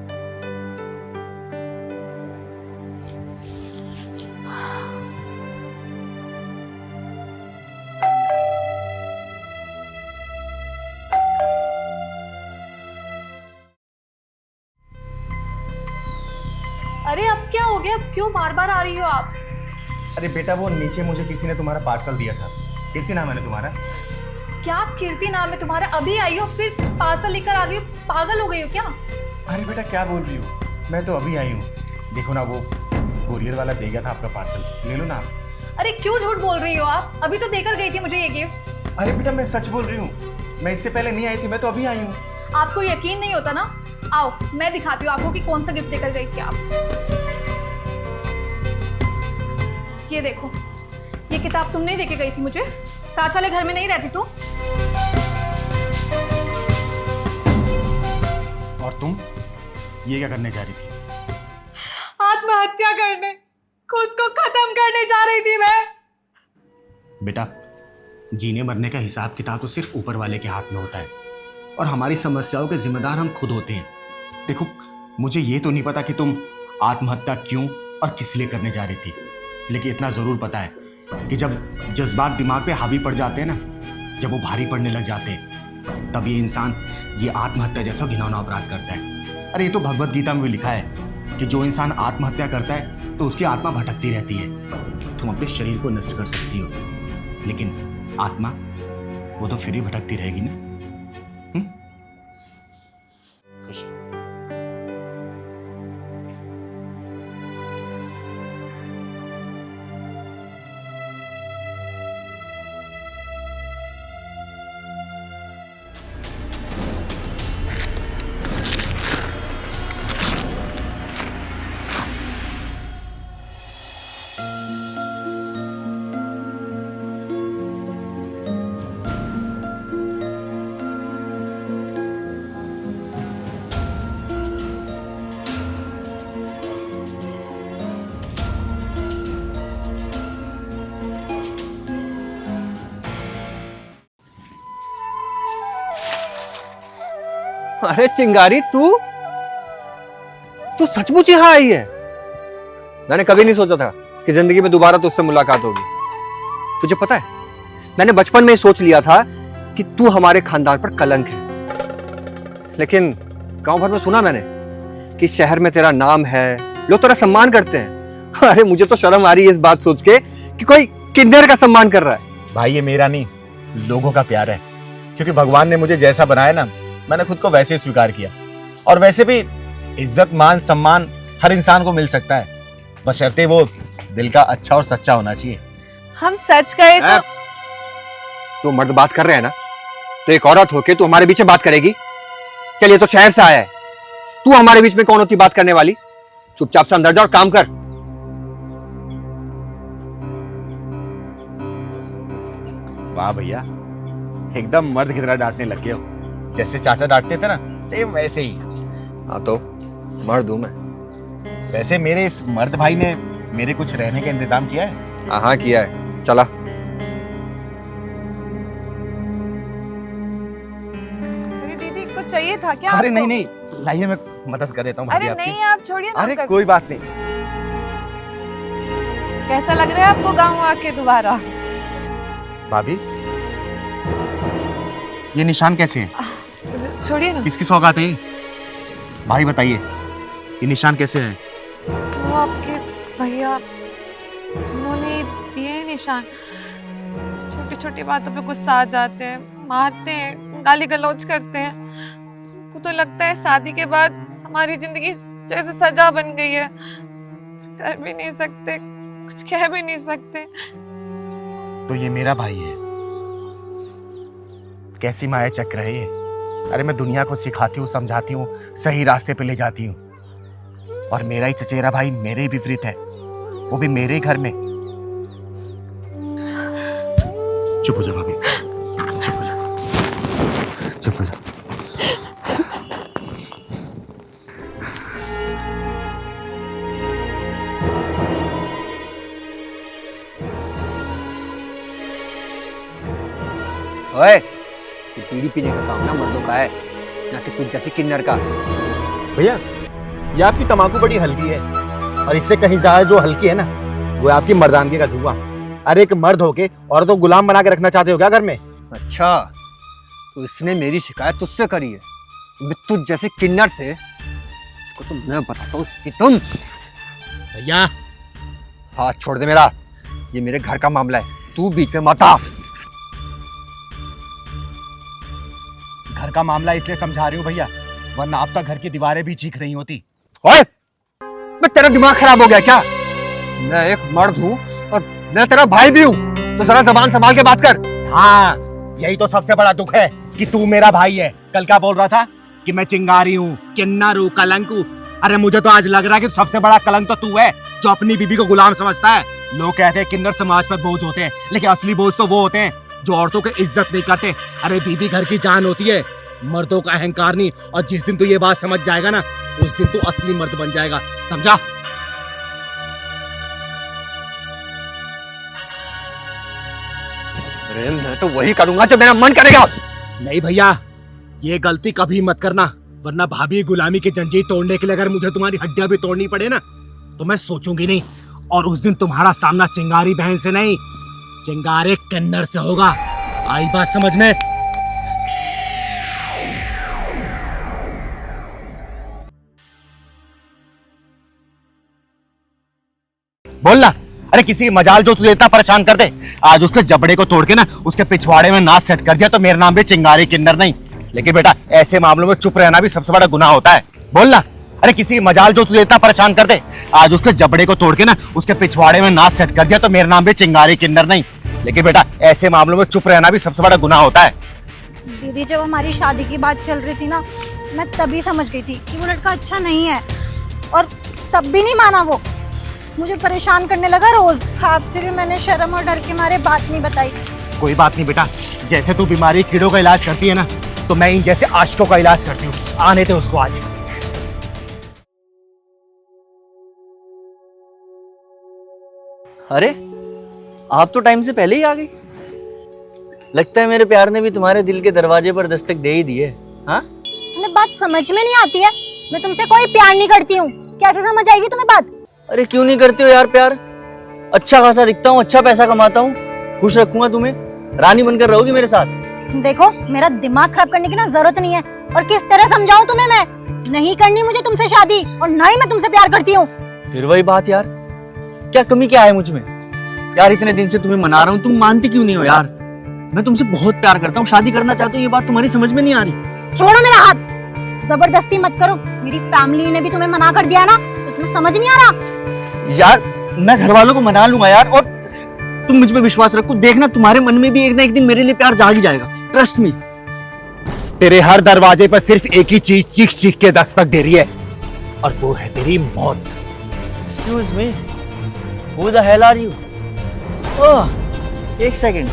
अरे अब क्या हो गया? अब क्यों बार बार आ रही हो आप? अरे बेटा वो नीचे मुझे किसी ने तुम्हारा पार्सल दिया था। कीर्ति नाम है ना तुम्हारा? क्या कीर्ति नाम है तुम्हारा? अभी आई हो फिर पार्सल लेकर आ गई हो? पागल हो गई हो क्या? अरे बेटा क्या बोल रही हो, मैं तो अभी आई हूँ। देखो ना वो कोरियर वाला दे गया था आपका पार्सल, ले लो ना आप। अरे क्यों झूठ बोल रही हो आप? अभी तो देकर गई थी मुझे ये गिफ्ट। अरे बेटा मैं सच बोल रही हूँ, मैं इससे पहले नहीं आई थी, मैं तो अभी आई हूँ। आपको यकीन नहीं होता ना? आओ मैं दिखाती हूँ आपको कि कौन सा गिफ्ट देकर गई थी आप। ये देखो, ये किताब तुम नहीं देके गई थी मुझे? साथ वाले घर में नहीं रहती तू? और तुम ये क्या करने जा रही थी? आत्महत्या करने, खुद को खत्म करने जा रही थी मैं। बेटा जीने मरने का हिसाब किताब तो सिर्फ ऊपर वाले के हाथ में होता है, और हमारी समस्याओं के जिम्मेदार हम खुद होते हैं। देखो मुझे ये तो नहीं पता कि तुम आत्महत्या क्यों और किस लिए करने जा रही थी, लेकिन इतना जरूर पता है कि जब जज्बात दिमाग पे हावी पड़ जाते हैं ना, जब वो भारी पड़ने लग जाते हैं, तब ये इंसान ये आत्महत्या जैसा घिनौना अपराध करता है। अरे ये तो भगवत गीता में भी लिखा है कि जो इंसान आत्महत्या करता है तो उसकी आत्मा भटकती रहती है। तुम अपने शरीर को नष्ट कर सकती हो, लेकिन आत्मा वो तो फिर ही भटकती रहेगी ना। खुश रहो। अरे चिंगारी तू तू सचमुच यहाँ आई है? मैंने कभी नहीं सोचा था कि जिंदगी में दोबारा तुझसे मुलाकात होगी। तुझे पता है, मैंने बचपन में ही सोच लिया था कि तू हमारे खानदान पर कलंक है। लेकिन गांव भर में सुना मैंने कि शहर में तेरा नाम है, लोग तेरा सम्मान करते हैं। अरे मुझे तो शर्म आ रही है इस बात सोच के कि कोई किन्नर का सम्मान कर रहा है। भाई ये मेरा नहीं, लोगों का प्यार है। क्योंकि भगवान ने मुझे जैसा बनाया ना, मैंने खुद को वैसे ही स्वीकार किया। और वैसे भी इज्जत मान सम्मान हर इंसान को मिल सकता है, बशर्ते वो दिल का अच्छा और सच्चा होना चाहिए। हम सच कहे तो तो मर्द बात कर रहे हैं ना, तो एक औरत होके तू हमारे बीच में बात करेगी? चलिए तो शहर से आया है, तू हमारे बीच में कौन होती बात करने वाली? चुपचाप से अंदर जा और काम कर। वाह भैया, एकदम मर्द की तरह डांटने लग गए हो। जैसे चाचा डांटते थे ना, सेम वैसे ही। हाँ तो मर्द हूं मैं। वैसे मेरे इस मर्द भाई ने मेरे कुछ रहने का इंतजाम किया है? हाँ किया है, चला। अरे दीदी कुछ चाहिए था क्या? अरे आपको? नहीं, लाइए मैं मदद कर देता हूँ भाभी अरे आपकी। नहीं, आप छोड़िए ना। अरे कर- कोई बात नहीं। कैसा लग रहा है आपको गाँव आके दोबारा? भाभी ये निशान कैसे हैं? छोड़िए ना। किसकी सौगात है ये? भाई बताइए, ये निशान कैसे हैं? वो आपके भैया, उन्होंने दिए हैं निशान। छोटी छोटी बातों पे गुस्सा आ जाते हैं, मारते हैं, गाली गलौज करते हैं। हमको तो लगता है शादी के बाद हमारी जिंदगी जैसे सजा बन गई है। कुछ कर भी नहीं सकते, कुछ कह भी नहीं सकते। तो ये मेरा भाई है। कैसी माया चक्र है ये। अरे मैं दुनिया को सिखाती हूँ, समझाती हूँ, सही रास्ते पे ले जाती हूँ, और मेरा ही चचेरा भाई मेरे ही विपरीत है, वो भी मेरे ही घर में। चुप हो जा भाभी, चुप हो जा, चुप हो जा। ओए, ये बीड़ी पीने का काम ना मर्दों का है, ना कि तुझ जैसी किन्नर का। भैया ये आपकी तंबाकू बड़ी हल्की है, और इससे कहीं ज्यादा जो हल्की है ना, वो आपकी मर्दानगी का धुआं। अरे एक मर्द होके औरत को गुलाम बना के रखना चाहते हो क्या घर में? अच्छा, तो इसने मेरी शिकायत तुझसे करी है? मैं तुझ जैसे किन्नर से इसको तो मैं बताता हूँ कि तुम। भैया हाथ छोड़ दे मेरा, ये मेरे घर का मामला है, तू बीच में मत आ। घर का मामला इसलिए समझा रही हूँ भैया, वरना अब तक घर की दीवारें भी चीख रही होती। ओए, मैं तेरा दिमाग खराब हो गया क्या? मैं एक मर्द हूँ और मैं तेरा भाई भी हूँ, तो जरा जबान संभाल के बात कर। हाँ, यही तो सबसे बड़ा दुख है कि तू मेरा भाई है। कल क्या बोल रहा था कि मैं चिंगारी हूँ, किन्नर हूँ, कलंक हूँ। अरे मुझे तो आज लग रहा है कि सबसे बड़ा कलंक तो तू है, जो अपनी बीबी को गुलाम समझता है। लोग कहते हैं किन्नर समाज पर बोझ होते हैं, लेकिन असली बोझ तो वो होते हैं जो औरतों की इज्जत नहीं करते। अरे बीबी घर की जान होती है, मर्दों का अहंकार नहीं। और जिस दिन तू ये बात समझ जाएगा ना, उस दिन तू असली मर्द बन जाएगा, समझा? अरे मैं तो वही करूंगा जो मेरा मन करेगा। नहीं भैया, ये गलती कभी मत करना, वरना भाभी गुलामी की जंजीर तोड़ने के लिए अगर मुझे तुम्हारी हड्डियां भी तोड़नी पड़े ना, तो मैं सोचूंगी नहीं। और उस दिन तुम्हारा सामना चिंगारी बहन से नहीं, चिंगारे किन्नर से होगा। आई बात समझ में? बोलना। अरे किसी की मजाल जो तुझे इतना परेशान कर दे, आज उसके जबड़े को तोड़ के ना उसके पिछवाड़े में नाच सेट कर दिया, तो मेरा नाम भी चिंगारी किन्नर नहीं। लेकिन बेटा, ऐसे मामलों में चुप रहना भी सबसे बड़ा गुनाह होता है। बोलना। अरे किसी की मजाल जो तुझे इतना परेशान कर दे, आज उसके जबड़े को तोड़ के ना उसके पिछवाड़े में नाच सेट कर दिया, तो मेरा नाम भी चिंगारी किन्नर नहीं। लेकिन बेटा, ऐसे मामलों में चुप रहना भी सबसे बड़ा गुनाह होता है। दीदी जब हमारी शादी की बात चल रही थी ना, मैं तभी समझ गई थी कि वो लड़का अच्छा नहीं है, और तब भी नहीं माना वो। मुझे परेशान करने लगा रोज। आपसे भी मैंने शर्म और डर के मारे बात नहीं बताई। कोई बात नहीं बेटा, जैसे तू बीमारी कीड़ों का इलाज करती है ना, तो मैं इन जैसे आशिकों का इलाज करती हूँ। आने दे उसको आज। अरे आप तो टाइम से पहले ही आ गई। लगता है मेरे प्यार ने भी तुम्हारे दिल के दरवाजे पर दस्तक दे ही दी है। हाँ, तुम्हें बात समझ में नहीं आती है? मैं तुमसे कोई प्यार नहीं करती हूँ। कैसे समझ आएगी तुम्हें बात? अरे क्यों नहीं करते हो यार प्यार? अच्छा खासा दिखता हूँ, अच्छा पैसा कमाता हूँ, खुश रखूंगा तुम्हें, रानी बनकर रहोगी मेरे साथ। देखो मेरा दिमाग खराब करने की ना जरूरत नहीं है। और किस तरह समझाऊं तुम्हें मैं? नहीं करनी मुझे तुमसे शादी, और ना ही मैं तुमसे प्यार करती हूँ। फिर वही बात यार, क्या कमी क्या है मुझ में यार? इतने दिन से तुम्हें मना रहा हूँ, तुम मानती क्यों नहीं हो यार? मैं तुमसे बहुत प्यार करता हूँ, शादी करना चाहता हूँ, ये बात तुम्हारी समझ में नहीं आ रही। छोड़ो मेरा हाथ, जबरदस्ती मत करो। मेरी फैमिली ने भी तुम्हें मना कर दिया ना, तो तुम्हें समझ नहीं आ रहा? यार मैं घर वालों को मना लूंगा यार, और तुम मुझ पे विश्वास रखो, देखना तुम्हारे मन में भी एक ना एक दिन मेरे लिए प्यार जाग ही जाएगा, ट्रस्ट मी। तेरे हर दरवाजे पर सिर्फ एक ही चीज चीख चीख के दस्तक दे रही है, और वो है तेरी मौत। Excuse me, who the hell are you? Oh, एक सेकंड।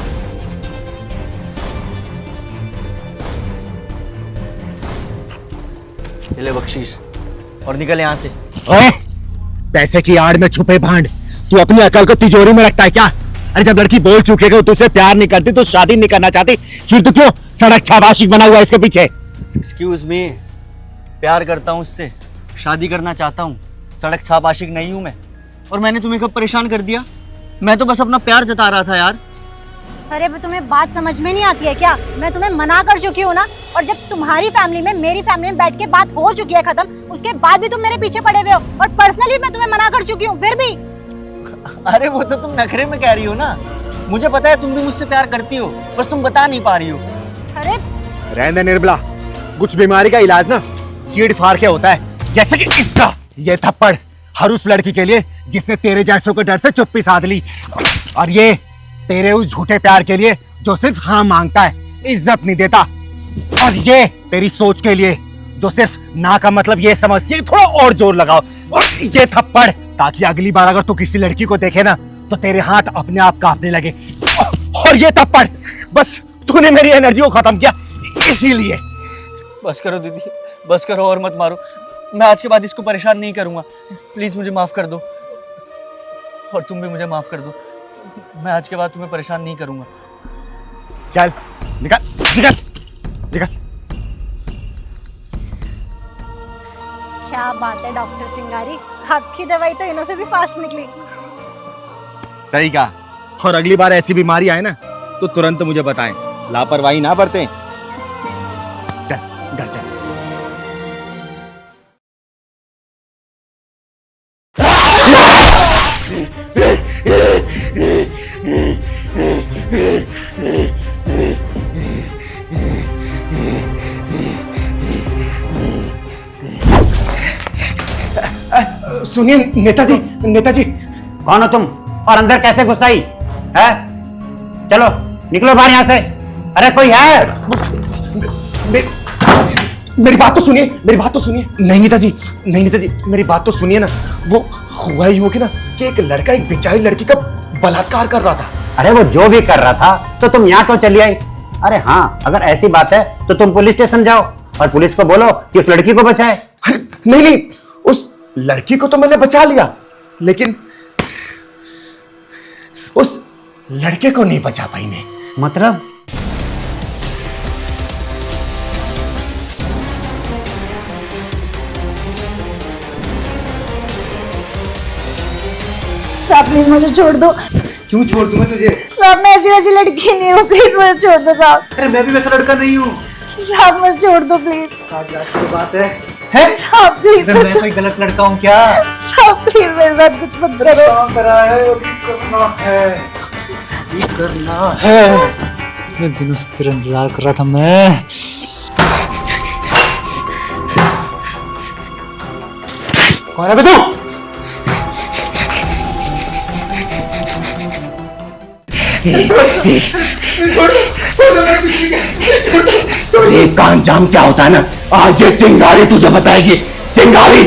ले बख्शीश और निकल यहाँ से। ओए, पैसे की आड़ में छुपे भांड, तू अपनी अकल को तिजोरी में रखता है क्या? अरे जब लड़की बोल चुकी है कि तुझसे प्यार नहीं करती, तो शादी नहीं करना चाहती, फिर तो क्यों सड़क छाबाशिक बना हुआ है इसके पीछे? एक्सक्यूज मी, प्यार करता हूँ उससे, शादी करना चाहता हूँ, सड़क छाप आशिक नहीं हूँ मैं। और मैंने तुम्हें कब परेशान कर दिया? मैं तो बस अपना प्यार जता रहा था यार। अरे वो तुम्हें बात समझ में नहीं आती है क्या? मैं तुम्हें मना कर चुकी हूँ ना, और जब तुम्हारी फैमिली में मेरी फैमिली में बैठ के बात हो चुकी है खत्म, उसके बाद भी तुम मेरे पीछे पड़े हुए हो, और पर्सनली मैं तुम्हें मना कर चुकी हूँ फिर भी। अरे वो तो तुम नखरे में कह रही हो ना, मुझे पता है तुम भी मुझसे प्यार करती हो, बस तुम बता नहीं पा रही हो। अरे रहने निर्मला, कुछ बीमारी का इलाज ना चीड़ फाड़ के होता है, जैसे कि इसका ये थप्पड़ हर उस लड़की के लिए जिसने तेरे जैसों के डर से चुप्पी साध ली, और ये तेरे उस झूठे प्यार के लिए जो सिर्फ हाँ मांगता है, इज्जत नहीं देता, और ये तेरी सोच के लिए जो सिर्फ ना का मतलब ये समझती है थोड़ा और जोर लगाओ। और ये थप्पड़ ताकि अगली बार अगर तू किसी लड़की को देखे ना, तो तेरे हाथ अपने आप कांपने लगे। और ये थप्पड़ बस तूने मेरी एनर्जी को खत्म किया, इसीलिए। बस करो दीदी, बस करो और मत मारो, मैं आज के बाद इसको परेशान नहीं करूंगा, प्लीज मुझे माफ कर दो, और तुम भी मुझे माफ कर दो, मैं आज के बाद तुम्हें परेशान नहीं करूंगा। चल निकल निकल निकल। क्या बात है डॉक्टर चिंगारी, आपकी दवाई तो इन्हों से भी फास्ट निकली। सही कहा, और अगली बार ऐसी बीमारी आए ना तो तुरंत मुझे बताएं, लापरवाही ना बरतें। चल घर चल। सुनिए नेताजी, नेताजी। कौन हो तुम और अंदर कैसे घुस आई है? चलो निकलो बाहर यहाँ से। अरे कोई है? मेरी बात तो सुनिए, मेरी बात तो सुनिए। नहीं नेताजी, नहीं नेताजी, मेरी बात तो सुनिए ना। वो हुआ ही हो कि ना कि एक लड़का एक बेचारी लड़की का बलात्कार कर रहा था। अरे वो जो भी कर रहा था तो तुम यहाँ क्यों चली आई? अरे हाँ, अगर ऐसी बात है तो तुम पुलिस स्टेशन जाओ और पुलिस को बोलो कि उस लड़की को बचाए। नहीं नहीं, उस लड़की को तो मैंने बचा लिया, लेकिन उस लड़के को नहीं बचा पाई मैं। मतलब? साहब प्लीज मुझे छोड़ दो। क्यों छोड़ दूं मैं तुझे? साहब मैं ऐसी वैसी लड़की नहीं हूँ, प्लीज मुझे छोड़ दो साहब। अरे मैं भी वैसा लड़का नहीं हूँ साहब, मुझे छोड़ दो प्लीज। साहब बात है साहब प्लीज। मैं कोई गलत लड़का हूँ क्या? साहब प्लीज मेरे साथ कुछ मत करो। करना है इतने दिनों से तेरा इंतजार कर रहा था मैं। कौन है बे तू? ये कान जाम क्या होता है ना, आज ये चिंगारी तुझे बताएगी। चिंगारी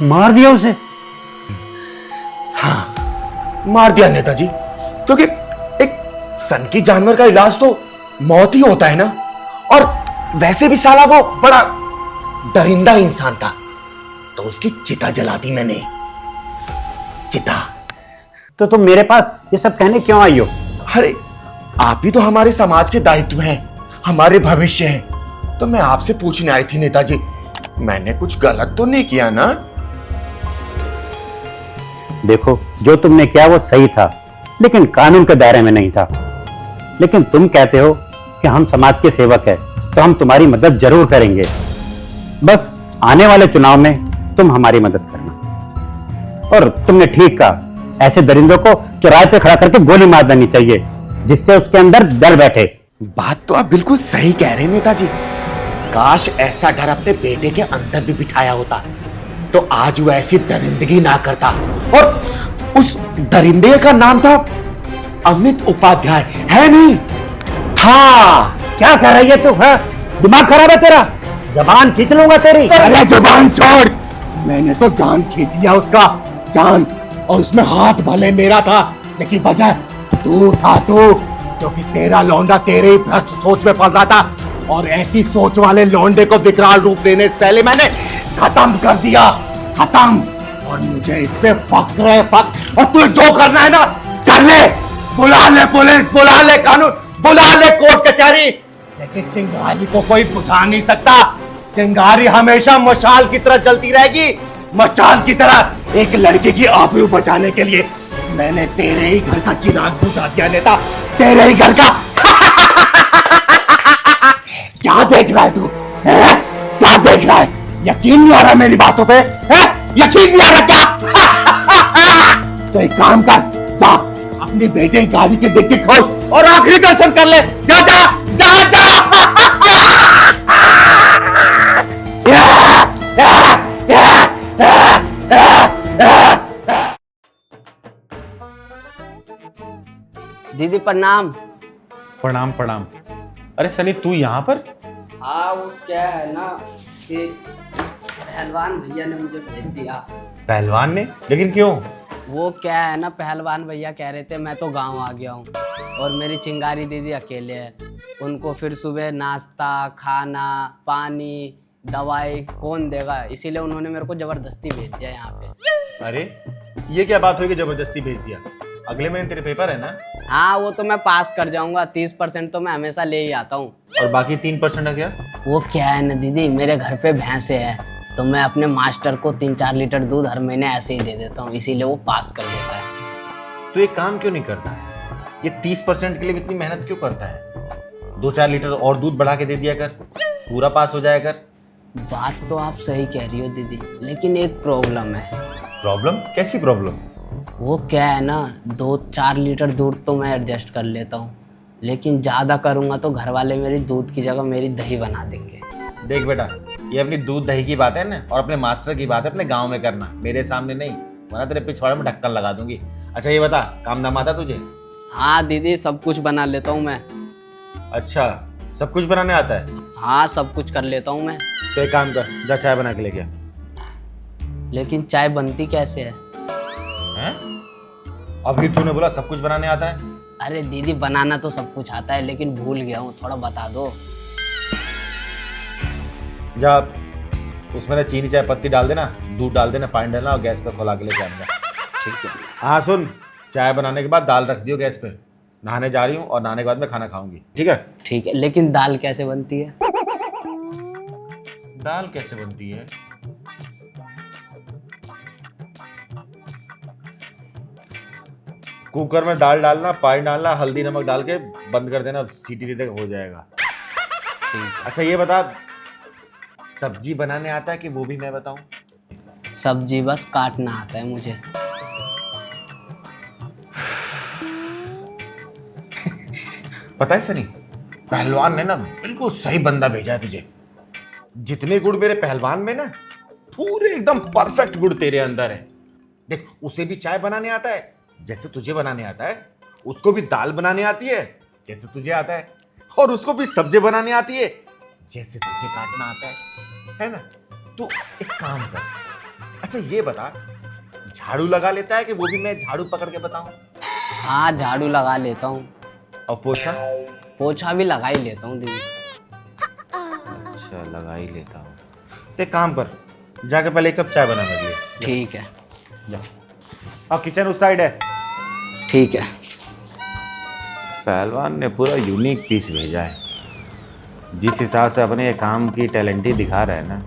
मार दिया उसे? मार दिया नेताजी, क्योंकि एक सनकी जानवर का इलाज तो मौत ही होता है ना। और वैसे भी साला वो बड़ा दरिंदा इंसान था, तो उसकी चिता जला दी मैंने। चिता। तो तुम मेरे पास ये सब कहने क्यों आई हो? अरे आप ही तो हमारे समाज के दायित्व हैं, हमारे भविष्य हैं, तो मैं आपसे पूछने आई थी नेताजी, मैंने कुछ गलत तो नहीं किया ना? देखो, जो तुमने किया वो सही था, लेकिन कानून के दायरे में नहीं था। लेकिन तुम कहते हो कि हम समाज के सेवक हैं, तो हम तुम्हारी मदद जरूर करेंगे। बस आने वाले चुनाव में तुम हमारी मदद करना। और तुमने ठीक कहा, ऐसे दरिंदों को चौराहे पे खड़ा करके गोली मार देनी चाहिए, जिससे उसके अंदर डर बैठे। बात तो आप बिल्कुल सही कह रहे हैं नेताजी। काश ऐसा डर अपने बेटे के अंदर भी बिठाया होता, तो आज वो ऐसी दरिंदगी ना करता। और उस दरिंदे का नाम था अमित उपाध्याय, है नहीं? हाँ, क्या कर रही है तू? दिमाग खराब है तेरा? जबान खींच लूंगा तेरी। अरे जुबान छोड़, मैंने तो जान खींच लिया उसका, जान। और उसमें हाथ भले मेरा था, लेकिन वजह तू था, तू, क्योंकि तेरा लौंडा तेरे ही भ्रष्ट सोच में पड़ रहा था, और ऐसी सोच वाले लौंडे को विकराल रूप देने से पहले मैंने खत्म कर दिया, खत्म। और मुझे इस पे फक्र है, फक्र। और तू जो करना है ना कर ले, बुला ले पुलिस, बुला ले कानून, बुला ले कोर्ट कचहरी, लेकिन चिंगारी को कोई बुझा नहीं सकता। चिंगारी हमेशा मशाल की तरह जलती रहेगी, मशाल की तरह। एक लड़के की आबरू बचाने के लिए मैंने तेरे ही घर का चिराग बुझा दिया नेता, तेरे ही घर का। क्या देख रहा है तू? क्या देख रहा है? यकीन नहीं आ रहा मेरी बातों पे? यकीन नहीं आ रहा क्या? तो एक काम कर, जा अपनी बेटे की गाड़ी की डिक्की खोल और आखिरी दर्शन कर ले। जा जा जा जा। दीदी प्रणाम। प्रणाम प्रणाम। अरे सनी तू यहाँ पर? हाँ, वो क्या है ना कि पहलवान भैया ने मुझे भेज दिया। पहलवान ने? लेकिन क्यों? वो क्या है ना, पहलवान भैया कह रहे थे मैं तो गांव आ गया हूँ और मेरी चिंगारी दीदी अकेले है, उनको फिर सुबह नाश्ता, खाना, पानी, दवाई कौन देगा, इसीलिए उन्होंने मेरे को जबरदस्ती भेज दिया यहाँ पे। अरे ये क्या बात हुई कि जबरदस्ती भेज दिया? अगले महीने तेरे पेपर है ना? हाँ, वो तो मैं पास कर जाऊंगा, 30% तो मैं हमेशा ले ही आता हूँ। और बाकी 3% है क्या? वो क्या है ना दीदी, मेरे घर पे भैंसे है, तो मैं अपने मास्टर को 3-4 लीटर दूध हर महीने ऐसे ही दे देता हूँ, इसीलिए वो पास कर देता है। तो एक काम क्यों नहीं करता? ये 30% के लिए इतनी मेहनत क्यों करता है? 2-4 लीटर और दूध बढ़ा के दे दिया कर, पूरा पास हो जाया कर। बात तो आप सही कह रही हो दीदी, लेकिन एक प्रॉब्लम है। प्रॉब्लम? कैसी प्रॉब्लम? वो क्या है ना, 2-4 लीटर दूध तो मैं एडजस्ट कर लेता हूँ, लेकिन ज़्यादा करूँगा तो घर वाले मेरी दूध की जगह मेरी दही बना देंगे। देख बेटा, ये अपनी दूध दही की बात है ना, और अपने मास्टर की बात है अपने गांव में करना, मेरे सामने नहीं, वरना तेरे पिछवाड़े में ढक्कन लगा दूंगी। अच्छा ये बता, काम धाम आता तुझे? हाँ दीदी, सब कुछ बना लेता हूँ मैं। अच्छा, सब कुछ बनाने आता है? हाँ, सब कुछ कर लेता हूँ मैं। तो एक काम कर, जा चाय बना के लेके आ। लेकिन चाय बनती कैसे है? हैं? अभी तूने बोला सब कुछ बनाने आता है। अरे दीदी, बनाना तो सब कुछ आता है, लेकिन भूल गया हूँ, थोड़ा बता दो। जा उसमें ना चीनी चाय पत्ती डाल देना, दूध डाल देना, पानी डालना और गैस पे खोला के लेके आऊंगा। ठीक है। हाँ सुन, चाय बनाने के बाद दाल रख दियो गैस पे, नहाने जा रही हूँ और नहाने के बाद में खाना खाऊंगी, ठीक है? ठीक है, लेकिन दाल कैसे बनती है? दाल कैसे बनती है? कुकर में दाल डालना, पानी डालना, हल्दी नमक डाल के बंद कर देना, सीटी दे देगा, हो जाएगा। अच्छा ये बता, सब्जी बनाने आता है कि वो भी मैं बताऊं? सब्जी बस काटना आता है मुझे। पता है सनी, पहलवान ने ना बिल्कुल सही बंदा भेजा है तुझे। जितने गुण मेरे पहलवान में ना, पूरे एकदम परफेक्ट गुण तेरे अंदर है। देख, उसे भी चाय बनाने आता है जैसे तुझे बनाने आता है, उसको भी दाल बनाने आती है जैसे तुझे आता है, और उसको भी सब्जी बनाने आती है जैसे तुझे काटना आता है ना? तो एक काम कर, अच्छा ये बता, झाड़ू लगा लेता है कि वो भी मैं झाड़ू पकड़ के बताऊं? हाँ झाड़ू लगा लेता हूँ, और पोछा? पोछा भी लगा ही लेता हूँ दीदी। अच्छा लगा ही लेता हूँ। तो एक काम कर, जाके पहले 1 कप चाय बना मेरे लिए। ठीक है। जा। और किचन उस साइड है। ठीक है। पहलवान ने पूरा यूनिक पीस भेजा है, जिस हिसाब से अपने काम की टैलेंट दिखा रहा है ना।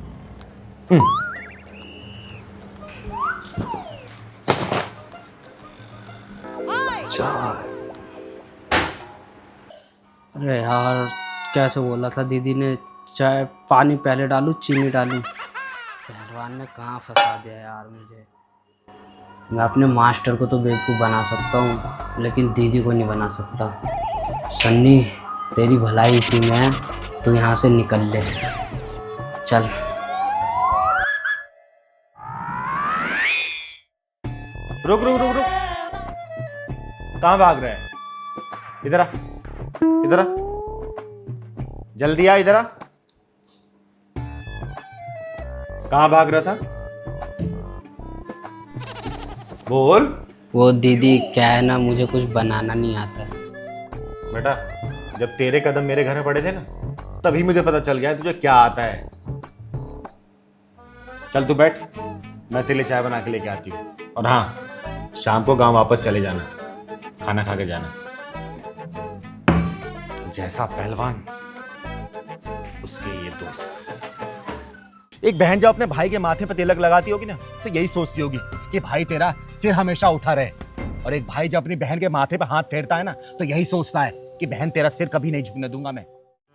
अरे यार कैसे बोला था दीदी ने, चाय पानी पहले डालूं चीनी डालूं। पहलवान ने कहाँ फंसा दिया यार मुझे। मैं अपने मास्टर को तो बेवकूफ़ बना सकता हूँ, लेकिन दीदी को नहीं बना सकता। सन्नी तेरी भलाई इसी में है, तू यहाँ से निकल ले। चल। रुक रुक रुक रुक, कहाँ भाग रहे हैं? इधर आ, इधर आ, जल्दी आ, इधर आ। कहाँ भाग रहा था? बोल। वो दीदी क्या है ना, मुझे कुछ बनाना नहीं आता। बेटा जब तेरे कदम मेरे घर में पड़े थे ना, तभी मुझे पता चल गया तुझे क्या आता है। चल तू बैठ, मैं तेरे लिए चाय बना के लेके आती हूँ। और हाँ, शाम को गांव वापस चले जाना, खाना खा के जाना। जैसा पहलवान उसके ये दोस्त। एक बहन जो अपने भाई के माथे पर तिलक लगाती होगी ना, तो यही सोचती होगी कि भाई तेरा सिर हमेशा उठा रहे। और एक भाई जब अपनी बहन के माथे पर हाथ फेरता है ना, तो यही सोचता है कि बहन तेरा सिर कभी नहीं झुकने दूंगा मैं।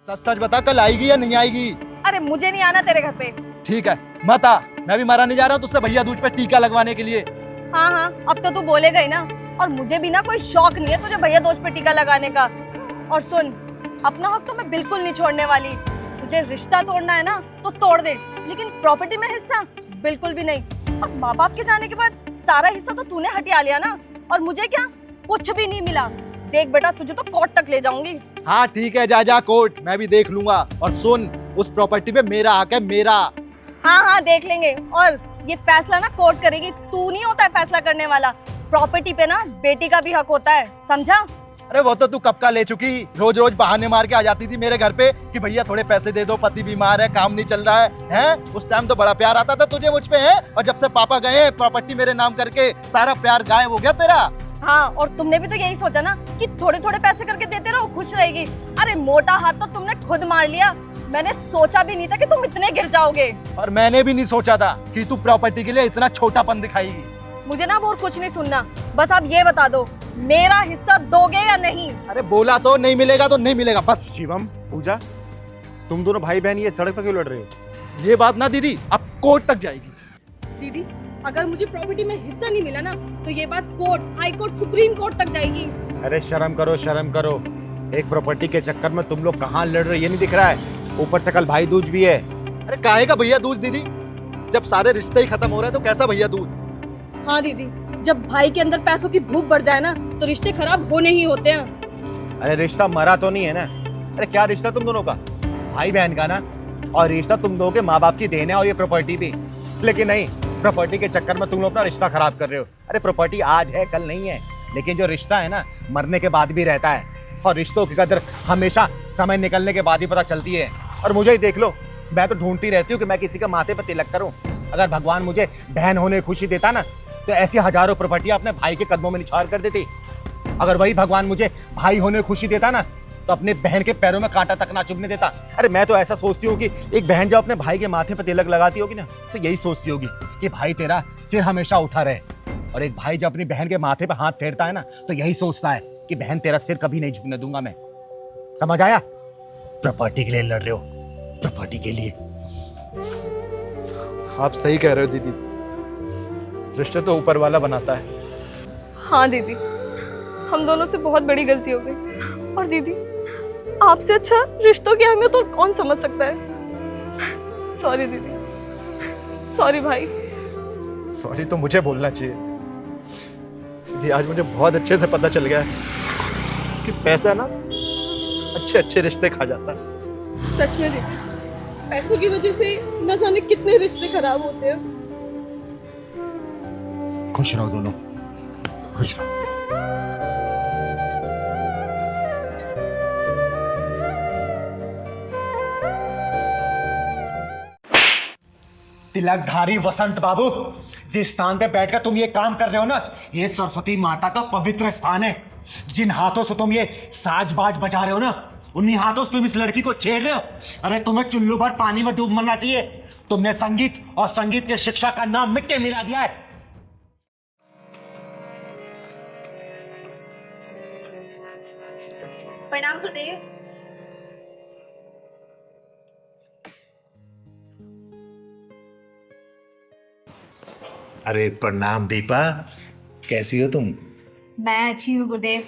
सच सच बता, कल आएगी या नहीं आएगी? अरे मुझे नहीं आना तेरे घर पे। ठीक है मत आ, मैं भी मारा नहीं जा रहा हूँ तुझसे भैया दूज पे टीका लगवाने के लिए। हाँ हाँ, अब तो तू बोलेगा ही ना। और मुझे भी ना कोई शौक नहीं है तुझे भैया दोस्त पे टीका लगाने का। और सुन, अपना हक तो मैं बिल्कुल नहीं छोड़ने वाली। तुझे रिश्ता तोड़ना है ना तो तोड़ दे, लेकिन प्रॉपर्टी में हिस्सा बिल्कुल भी नहीं। और माँ बाप के जाने के बाद सारा हिस्सा तो तूने हटिया लिया ना, और मुझे क्या, कुछ भी नहीं मिला। देख बेटा, तुझे तो कोर्ट तक ले जाऊंगी। हाँ ठीक है, जा जा कोर्ट, मैं भी देख लूंगा। और सुन, उस प्रॉपर्टी पे मेरा हक है, मेरा। हाँ हाँ देख लेंगे। और ये फैसला ना कोर्ट करेगी, तू नहीं होता है फैसला करने वाला। प्रॉपर्टी पे ना बेटी का भी हक होता है, समझा? अरे वो तो तू कब का ले चुकी, रोज रोज बहाने मार के आ जाती थी मेरे घर पे कि भैया थोड़े पैसे दे दो, पति बीमार है, काम नहीं चल रहा है? उस टाइम तो बड़ा प्यार आता था तुझे मुझ पे, है? और जब से पापा गए प्रॉपर्टी मेरे नाम करके, सारा प्यार गायब हो गया तेरा। हाँ, और तुमने भी तो यही सोचा ना कि थोड़े थोड़े पैसे करके देते रहो, खुश रहेगी। अरे मोटा हाथ तो तुमने खुद मार लिया। मैंने सोचा भी नहीं था कि तुम इतने गिर जाओगे। और मैंने भी नहीं सोचा था कि तू प्रॉपर्टी के लिए इतना छोटापन दिखाएगी। मुझे ना अब और कुछ नहीं सुनना, बस आप ये बता दो, मेरा हिस्सा दोगे या नहीं? अरे बोला तो नहीं मिलेगा तो नहीं मिलेगा, बस। शिवम, पूजा, तुम दोनों भाई बहन ये सड़क पर क्यों लड़ रहे हो? ये बात ना दीदी अब कोर्ट तक जाएगी। दीदी, अगर मुझे प्रॉपर्टी में हिस्सा नहीं मिला ना, तो ये बात court, high court, supreme court तक जाएगी। अरे शर्म करो, शर्म करो। एक प्रॉपर्टी के चक्कर में तुम लोग कहाँ लड़ रहे हो ये नहीं दिख रहा है? ऊपर से कल भाई दूज भी है। अरे काहे का भैया दूज दीदी, जब सारे रिश्ते ही खत्म हो रहे हैं तो कैसा भैया दूज? हाँ दीदी, जब भाई के अंदर पैसों की भूख बढ़ जाए ना, तो रिश्ते खराब होने ही होते हैं। अरे रिश्ता मरा तो नहीं है ना? अरे क्या रिश्ता तुम दोनों का, भाई बहन का ना। और रिश्ता तुम दोनों के माँ बाप की देन है, और ये प्रॉपर्टी भी। लेकिन नहीं, प्रॉपर्टी के चक्कर में तुम लोग अपना रिश्ता खराब कर रहे हो। अरे प्रॉपर्टी आज है कल नहीं है, लेकिन जो रिश्ता है ना, मरने के बाद भी रहता है। और रिश्तों की कदर हमेशा समय निकलने के बाद ही पता चलती है। और मुझे ही देख लो, मैं तो ढूंढती रहती हूँ कि मैं किसी के माथे पर तिलक करूँ। अगर भगवान मुझे बहन होने खुशी देता ना, तो ऐसी हजारों प्रॉपर्टियां अपने भाई के कदमों में निछावर कर देती। अगर वही भगवान मुझे भाई होने खुशी देता ना, तो अपने बहन के पैरों में कांटा तक ना चुभने देता। अरे मैं तो ऐसा सोचती हूँ कि एक बहन जब अपने भाई के माथे पर तिलक लगाती होगी ना, तो यही सोचती होगी कि भाई तेरा सिर हमेशा उठा रहे। और एक भाई जब अपनी बहन के माथे पर हाथ फेरता है ना, तो यही सोचता है कि बहन तेरा सिर कभी नहीं झुकने दूंगा मैं। समझ आया? प्रॉपर्टी के लिए लड़ रहे हो, प्रॉपर्टी के लिए। आप सही कह रहे हो दीदी, रिश्ते तो ऊपर वाला बनाता है। हाँ दीदी, हम दोनों से बहुत बड़ी गलती हो गई। और दीदी, आपसे अच्छा रिश्तों की अहमियत और कौन समझ सकता है? सॉरी दीदी, सॉरी भाई। सॉरी तो मुझे बोलना चाहिए दीदी। आज मुझे बहुत अच्छे से पता चल गया है कि पैसा ना अच्छे अच्छे रिश्ते खा जाता है। सच में दीदी, पैसों की वजह से न जाने कितने रिश्ते खराब होते हैं। खुश रहो दोनों, खुश रहो। तिलकधारी वसंत बाबू, जिस स्थान पे बैठकर तुम ये काम कर रहे हो ना, ये सरस्वती माता का पवित्र स्थान है। जिन हाथों से तुम ये साज-बाज बजा रहे हो ना, उन्हीं हाथों से तुम इस लड़की को छेड़ रहे हो। अरे तुम्हें चुल्लू भर पानी में डूब मरना चाहिए। तुमने संगीत और संगीत की शिक्षा का नाम मिट्टी मिला दिया है। प्रणाम गुरुदेव। अरे प्रणाम दीपा, कैसी हो तुम? मैं अच्छी हूँ गुरुदेव।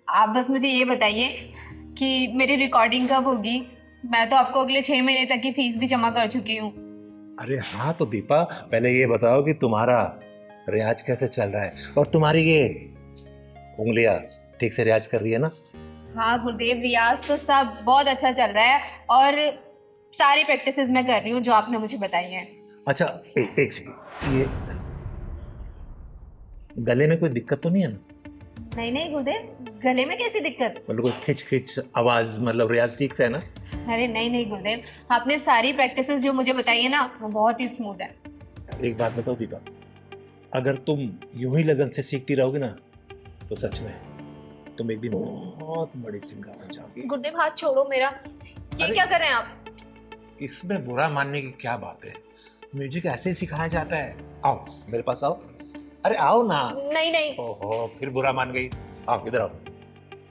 आप बस मुझे ये बताइए कि मेरी रिकॉर्डिंग कब होगी? मैं तो आपको अगले 6 महीने तक की फीस भी जमा कर चुकी हूँ। अरे हाँ, तो दीपा पहले ये बताओ कि तुम्हारा रियाज कैसे चल रहा है, और तुम्हारी ये उंगलियां ठीक से रियाज कर रही है ना? हाँ गुरुदेव, रियाज तो सब बहुत अच्छा चल रहा है और सारी प्रैक्टिसेस मैं कर रही हूँ जो आपने मुझे बताई हैं। अच्छा एक सेकंड, ये गले में कोई दिक्कत तो नहीं है ना? नहीं नहीं गुरुदेव, गले में कैसी दिक्कत? मतलब कोई खिंच खिंच आवाज, मतलब रियाज ठीक से है ना? अरे नहीं नहीं गुरुदेव, आपने सारी प्रैक्टिसेस जो मुझे बताई है ना, वो बहुत ही स्मूथ है। एक बात बताओ दीपा, अगर तुम यूं ही लगन से सीखती रहोगी ना, तो सच में तुम एक दिन बहुत बड़ी सिंगर बन जाओगी। गुरुदेव हाथ छोड़ो मेरा, ये क्या कर रहे हैं आप? इसमें बुरा मानने की क्या बात है? म्यूजिक ऐसे ही सिखाया जाता है। आओ मेरे पास आओ। अरे आओ ना। नहीं नहीं। ओहो, फिर बुरा मान गई। आओ इधर आओ।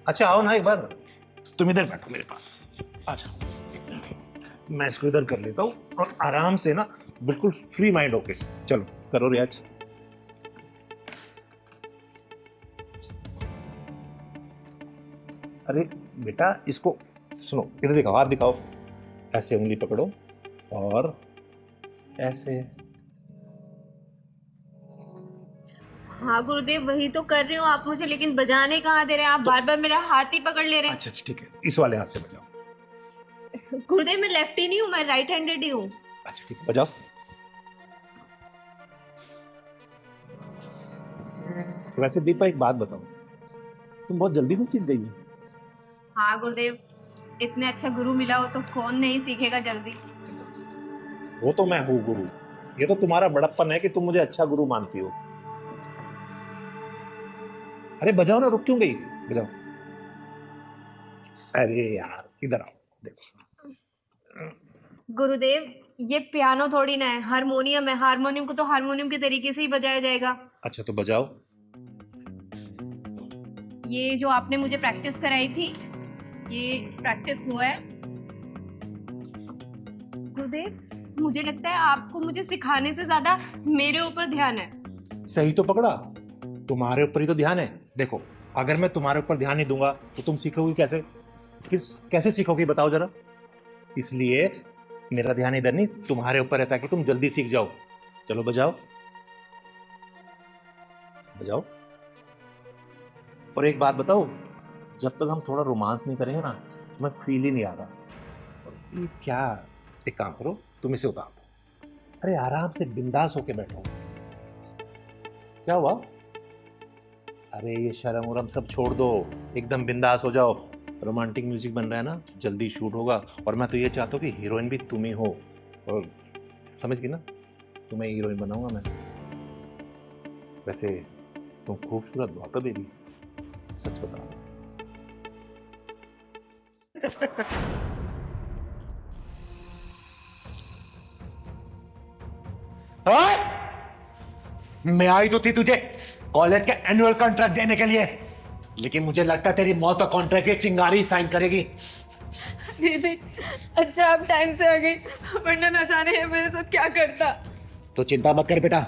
अच्छा आओ ना एक बार। तुम इधर बैठो मेरे पास। अच्छा, मैं इसको इधर कर लेता हूँ और आराम से ना, बिल्कुल फ्री माइंड होके चलो करो रियाज। अरे बेटा, इसको सुनो, इधर दिखाओ, हाथ दिखाओ। ऐसे उंगली पकड़ो और ऐसे। हाँ गुरुदेव, वही तो कर रही हूँ आप मुझे, लेकिन बजाने कहाँ दे रहे हैं आप? बार बार मेरा हाथ ही पकड़ ले रहे हैं। अच्छा ठीक है, इस वाले हाथ से बजाओ। गुरुदेव मैं लेफ्टी नहीं हूँ, मैं राइट हैंडेड ही हूँ। अच्छा ठीक है, बजाओ। वैसे दीपा एक बात बताओ, तुम बहुत जल्दी में सीख गई हो। हाँ गुरुदेव, इतने अच्छा गुरु मिला हो तो कौन नहीं सीखेगा जल्दी। वो तो मैं हूँ गुरु, ये तो तुम्हारा बड़प्पन है कि तुम मुझे अच्छा गुरु मानती हो। अरे बजाओ ना, रुक क्यों गई? बजाओ। अरे यार इधर आओ, देखो। गुरुदेव ये पियानो थोड़ी ना है, हारमोनियम है। हारमोनियम को तो हारमोनियम के तरीके से ही बजाया जाएगा। अच्छा तो बजाओ। ये जो आपने मुझे प्रैक्टिस कराई थी, ये प्रैक्टिस हुआ है। गुरुदेव मुझे लगता है आपको मुझे सिखाने से ज्यादा मेरे ऊपर ध्यान है। सही तो पकड़ा, तुम्हारे ऊपर ही तो ध्यान है। देखो, अगर मैं तुम्हारे ऊपर ध्यान नहीं दूंगा तो तुम सीखोगी कैसे? फिर कैसे सीखोगी बताओ जरा। इसलिए मेरा ध्यान इधर नहीं, तुम्हारे ऊपर है, ताकि तुम जल्दी सीख जाओ। चलो बजाओ बजाओ। और एक बात बताओ, जब तक हम थोड़ा रोमांस नहीं करेंगे ना, तुम्हें फील ही नहीं आ रहा। ये क्या, एक काम करो, तुम इसे उतार दो। अरे आराम से बिंदास होके बैठो। क्या हुआ? अरे ये शर्म उरम सब छोड़ दो, एकदम बिंदास हो जाओ। रोमांटिक म्यूजिक बन रहा है ना, जल्दी शूट होगा, और मैं तो ये चाहता हूँ कि हीरोइन भी तुम ही हो। और समझ गई ना, तुम्हें हीरोइन बनाऊंगा मैं। वैसे तुम खूबसूरत बहुत हो बेबी, सच बता। मैं आई तो थी तुझे कॉलेज के एनुअल कॉन्ट्रैक्ट देने के लिए, लेकिन मुझे लगता है तेरी मौत का कॉन्ट्रैक्ट ये चिंगारी साइन करेगी। दीदी अच्छा आप टाइम से आ गई, वरना न जाने ये मेरे साथ क्या करता। तो चिंता मत कर बेटा,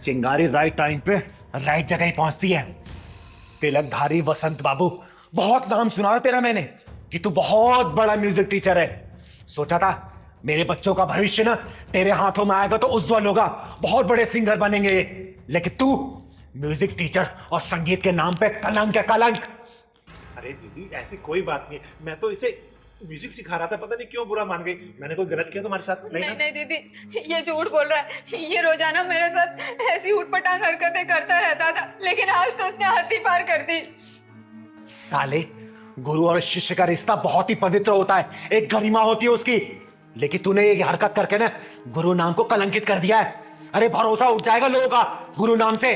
चिंगारी राइट टाइम पे राइट जगह ही पहुंचती है। तिलकधारी वसंत बाबू, बहुत नाम सुना है तेरा मैंने कि तू बहुत बड़ा म्यूजिक टीचर है। सोचा था मेरे बच्चों का भविष्य ना तेरे हाथों में आएगा तो उज्जवल होगा, बहुत बड़े सिंगर बनेंगे ये। लेकिन तू म्यूजिक टीचर और संगीत के नाम पे कलंक है, कलंक। अरे दीदी ऐसी कोई बात नहीं, मैं तो इसे म्यूजिक सिखा रहा था, पता नहीं क्यों बुरा मान गई। मैंने कोई गलत किया तुम्हारे साथ? नहीं नहीं दीदी, ये झूठ बोल रहा है। ये रोजाना मेरे साथ ऐसी उठपटांग हरकतें करता रहता था, लेकिन आज तो उसने हद ही पार कर दी। साले, गुरु और शिष्य का रिश्ता बहुत ही पवित्र होता है, एक गरिमा होती है उसकी। लेकिन तूने ये हरकत करके ना गुरु नाम को कलंकित कर दिया है। अरे भरोसा उठ जाएगा लोगों का गुरु नाम से।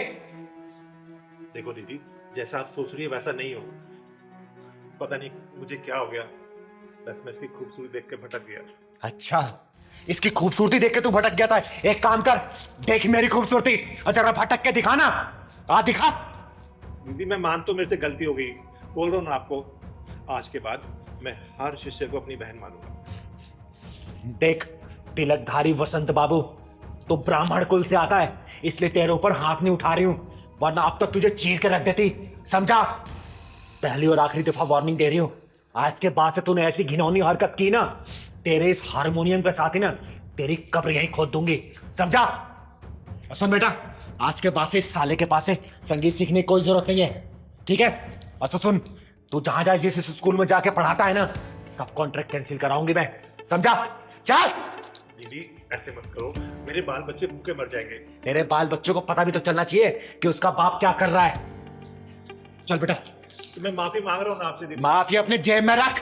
देखो दीदी, जैसा आप सोच रही है वैसा नहीं हो। पता नहीं मुझे क्या हो गया, बस मैं इसकी खूबसूरती देख के भटक गया। अच्छा, इसकी खूबसूरती देख के तू भटक गया था। एक काम कर, देख मेरी खूबसूरती और जरा भटक के दिखा ना। आ दिखा। दीदी मैं मान तो मेरे से गलती हो गई, बोल रहा हूँ ना आपको, आज के बाद मैं हर शिष्य को अपनी बहन मानूंगा। देख तिलकधारी वसंत बाबू, तो ब्राह्मण कुल से आता है, इसलिए तेरे ऊपर हाथ नहीं उठा रही हूं, वरना अब तक तुझे चीर के रख देती। समझा? पहली और आखिरी दफा वार्निंग दे रही हूं, आज के बाद से तूने ऐसी घिनौनी हरकत की ना, तेरे इस हारमोनियम के साथ ही ना तेरी कब्र यहीं खोद दूंगी। समझा? और सुन बेटा, आज के बाद से इस साले के पास से संगीत सीखने की कोई जरूरत नहीं है, ठीक है? और तो सुन, तू जहां जाए जिस स्कूल में जाके पढ़ाता है ना, सब कॉन्ट्रैक्ट कैंसिल कराऊंगी मैं। समझा? चल। दीदी ऐसे मत करो, मेरे बाल बच्चे भूखे मर जाएंगे। तेरे बाल बच्चों को पता भी तो चलना चाहिए कि उसका बाप क्या कर रहा है। चल बेटा। तो मैं माफी मांग रहा हूँ ना आपसे दीदी। माफी अपने जेब में रख।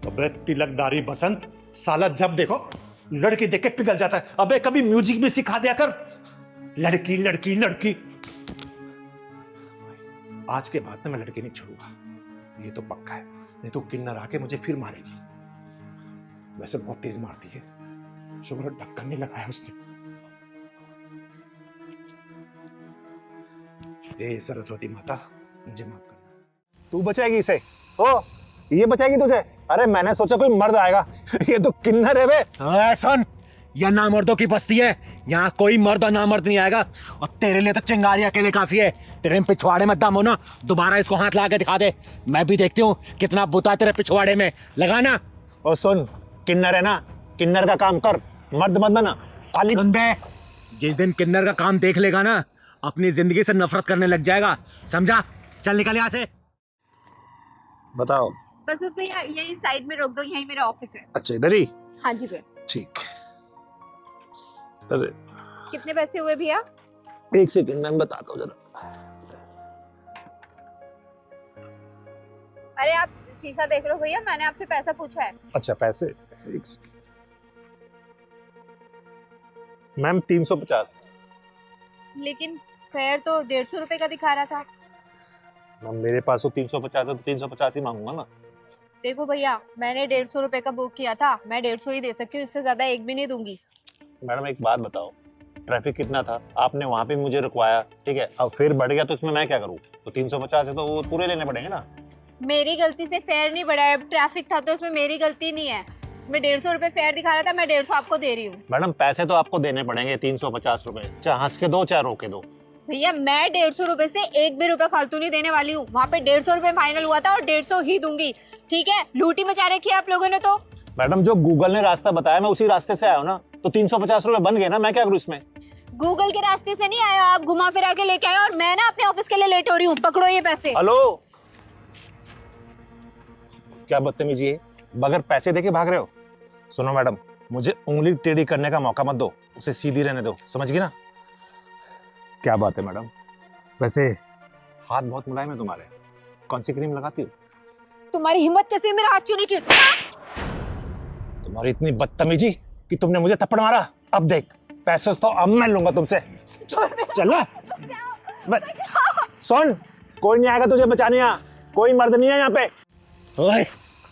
अबे तिलकधारी बसंत, साला जब देखो लड़की देख के पिघल जाता है। अबे कभी म्यूजिक भी सिखा दिया कर। लड़की लड़की लड़की। आज के बाद में मैं लड़की नहीं छोड़ूंगा, ये तो पक्का है। नहीं तो किन्नर आके मुझे फिर मारेगी। वैसे बहुत तेज मारती है, शुक्र ढक्कन नहीं लगाया उसने। हे सरस्वती माता, मुझे माफ करना। तू बचाएगी इसे? ओ, ये बचाएगी तुझे? अरे मैंने सोचा कोई मर्द आएगा, ये तो किन्नर है बे। सुन, यह नामर्दों की बस्ती है, यहाँ कोई मर्द और नामर्द नहीं आएगा। और तेरे लिए तो चिंगारी अकेले काफी है। तेरे पिछवाड़े में दम हो ना, दोबारा इसको हाथ ला के दिखा दे, मैं भी देखती हूँ कितना बुता तेरे पिछवाड़े में। लगाना। और सुन, किन्नर है ना, किन्नर का काम कर, मर्द मत बना। साली सुन बे, जिस दिन किन्नर का काम देख लेगा ना, अपनी जिंदगी से नफरत करने लग जाएगा। समझा? चल निकल यहाँ से। बताओ। बस उस भैया यही साइड में रोक दो, यही मेरा ऑफिस है। अच्छा इधर ही? हाँ जी भैया। ठीक। अरे कितने पैसे हुए भैया? एक सेकंड मैं बताता हूँ जरा। अरे आप शीशा देख रहे हो भैया, मैंने आपसे पैसा पूछा है। अच्छा पैसे, एक सेकंड। मैम 350। लेकिन फेयर तो 150 रुपए का दिखा रहा था। मैम मेरे पास तो 350 है, तो 350 ही मांगूंगा ना। देखो भैया, मैंने 150 रुपए का बुक किया था, मैं 150 ही दे सकती हूँ, इससे ज्यादा एक भी नहीं दूंगी। मैडम एक बात बताओ, ट्रैफिक कितना था? आपने वहां पे मुझे रुकवाया, ठीक है, अब फिर बढ़ गया तो इसमें मैं क्या करूँ? तो 350 है तो वो पूरे लेने पड़ेंगे ना। मेरी गलती से फेयर नहीं बढ़ा है, ट्रैफिक था तो इसमें मेरी गलती नहीं है। मैं 150 रुपए फेयर दिखा रहा था, मैं 150 आपको दे रही हूँ। मैडम पैसे तो आपको देने पड़ेंगे 350 रुपए, चाहे हंस के दो चाहे रो के दो। भैया मैं 150 रुपए से एक भी रुपए फालतू नहीं देने वाली हूँ। वहाँ पे 150 रुपए फाइनल हुआ था और 150 ही दूंगी, ठीक है? लूटी मचा रखी है आप लोगों ने तो। मैडम जो गूगल ने रास्ता बताया मैं उसी रास्ते से आया हूँ ना, तो 350 रुपए बन गए ना, मैं क्या करूँ इसमें? गूगल के रास्ते से नहीं आया, आप घुमा फिरा के लेके आए, और मैं ना अपने ऑफिस के लिए लेट हो रही हूँ। पकड़ो ये पैसे। हेलो, क्या बदतमीजी है, बगैर पैसे देके भाग रहे हो? सुनो मैडम, मुझे उंगली टेढ़ी करने का मौका मत दो, उसे सीधी रहने दो, समझ गई ना? क्या बात है मैडम, वैसे हाथ बहुत मुलायम है तुम्हारे, कौन सी क्रीम लगाती हो? तुम्हारी हिम्मत कैसे मेरा हाथ छूने की? तुम्हारी इतनी बदतमीजी कि तुमने मुझे थप्पड़ मारा। अब देख, पैसे तो अब मैं लूंगा तुमसे। चलो सुन, कोई नहीं आएगा तुझे बचाने, यहाँ कोई मर्द नहीं है यहाँ पे। ओए,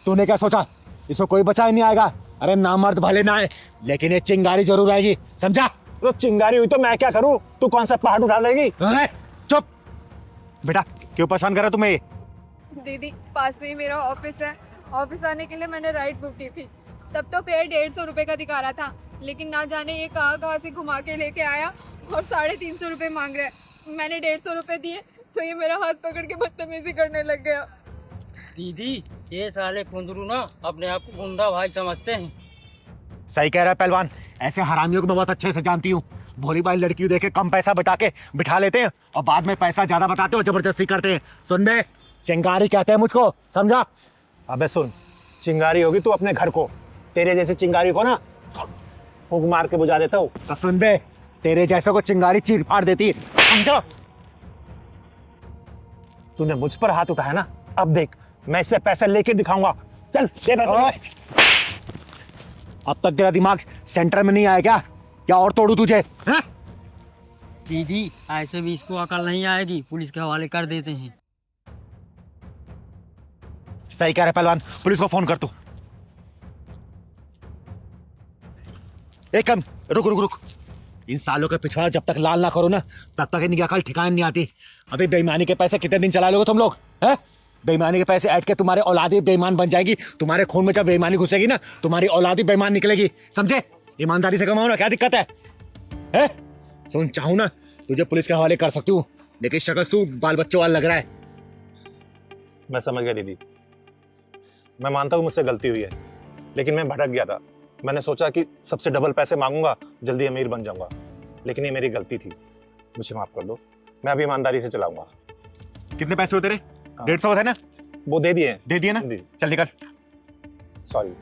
तूने क्या सोचा इसको कोई बचा ही नहीं आएगा? अरे ना मर्द भले ना आए, लेकिन ये चिंगारी जरूर आएगी। समझा? तो चिंगारी हुई तो मैं क्या करूं? तू कौन सा पहाड़ उठा लेगी? चुप बेटा, क्यों परेशान कर रहा तुम्हें? दीदी पास में ही मेरा ऑफिस है, ऑफिस आने के लिए मैंने राइड बुक की थी। तब तो फेयर 150 रुपए का दिखा रहा था, लेकिन ना जाने ये कहाँ से घुमा के लेके आया और 350 रुपए मांग रहा है। मैंने 150 रुपए दिए तो ये मेरा हाथ पकड़ के बदतमीजी करने लग गया। दीदी ये साले कुंदरू ना अपने आप को गुंडा भाई समझते हैं। सही कह रहा है पहलवान, ऐसे हरामियों को मैं बहुत अच्छे से जानती हूँ। भोली भाई लड़की देख के कम पैसा बता के बिठा लेते हैं और बाद में पैसा ज्यादा बताते हो, जबरदस्ती करते हैं। सुन बे, चिंगारी कहते हैं मुझको, समझा? अबे सुन, चिंगारी होगी तू अपने घर को, तेरे जैसे चिंगारी को ना फूंक मार के बुझा देता हूँ। तो सुन बे, तेरे जैसे को चिंगारी चीर फाड़ देती है, समझा? तूने मुझ पर हाथ उठाया ना, अब देख मैं इससे पैसे लेके दिखाऊंगा। चल दे पैसे। अब तक तेरा दिमाग सेंटर में नहीं आया क्या? क्या और तोड़ू तुझे? हाँ? दीदी ऐसे भी इसको अकल नहीं आएगी, पुलिस के हवाले कर देते हैं। सही कह रहे पहलवान, पुलिस को फोन कर तू। एक कम, रुक रुक रुक। इन सालों के पिछवाड़ा जब तक लाल ना करो ना, तब तक इनकी अकल ठिकाने नहीं आती। अभी बेईमानी के पैसे कितने दिन चला लोगे तुम लोग? हैं? बेईमानी के पैसे ऐड के तुम्हारे औलादी बेईमान बन जाएगी। तुम्हारे खून में जब बेईमानी घुसेगी ना, तुम्हारी औलादी बेईमान निकलेगी, समझे? ईमानदारी से कमाओ ना, क्या दिक्कत है? सुन, चाहूं ना तुझे पुलिस के हवाले कर सकती हूँ, लेकिन शक्ल तू बाल बच्चों वाला लग रहा है। मैं समझ गया दीदी, मैं मानता हूँ मुझसे गलती हुई है, लेकिन मैं भटक गया था। मैंने सोचा कि सबसे डबल पैसे मांगूंगा, जल्दी अमीर बन जाऊंगा, लेकिन ये मेरी गलती थी, मुझे माफ कर दो। मैं अभी ईमानदारी से चलाऊंगा। कितने पैसे होते रे? 150 थे ना? वो दे दिए। दे दिए ना? चल निकल। सॉरी।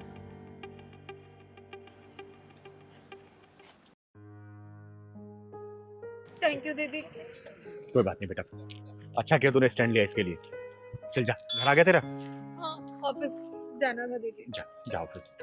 थैंक यू दीदी। कोई बात नहीं बेटा, अच्छा किया तूने स्टैंड लिया इसके लिए। चल जा, घर आ गया तेरा? हाँ, ऑफिस जाना था दीदी। जा जा ऑफिस।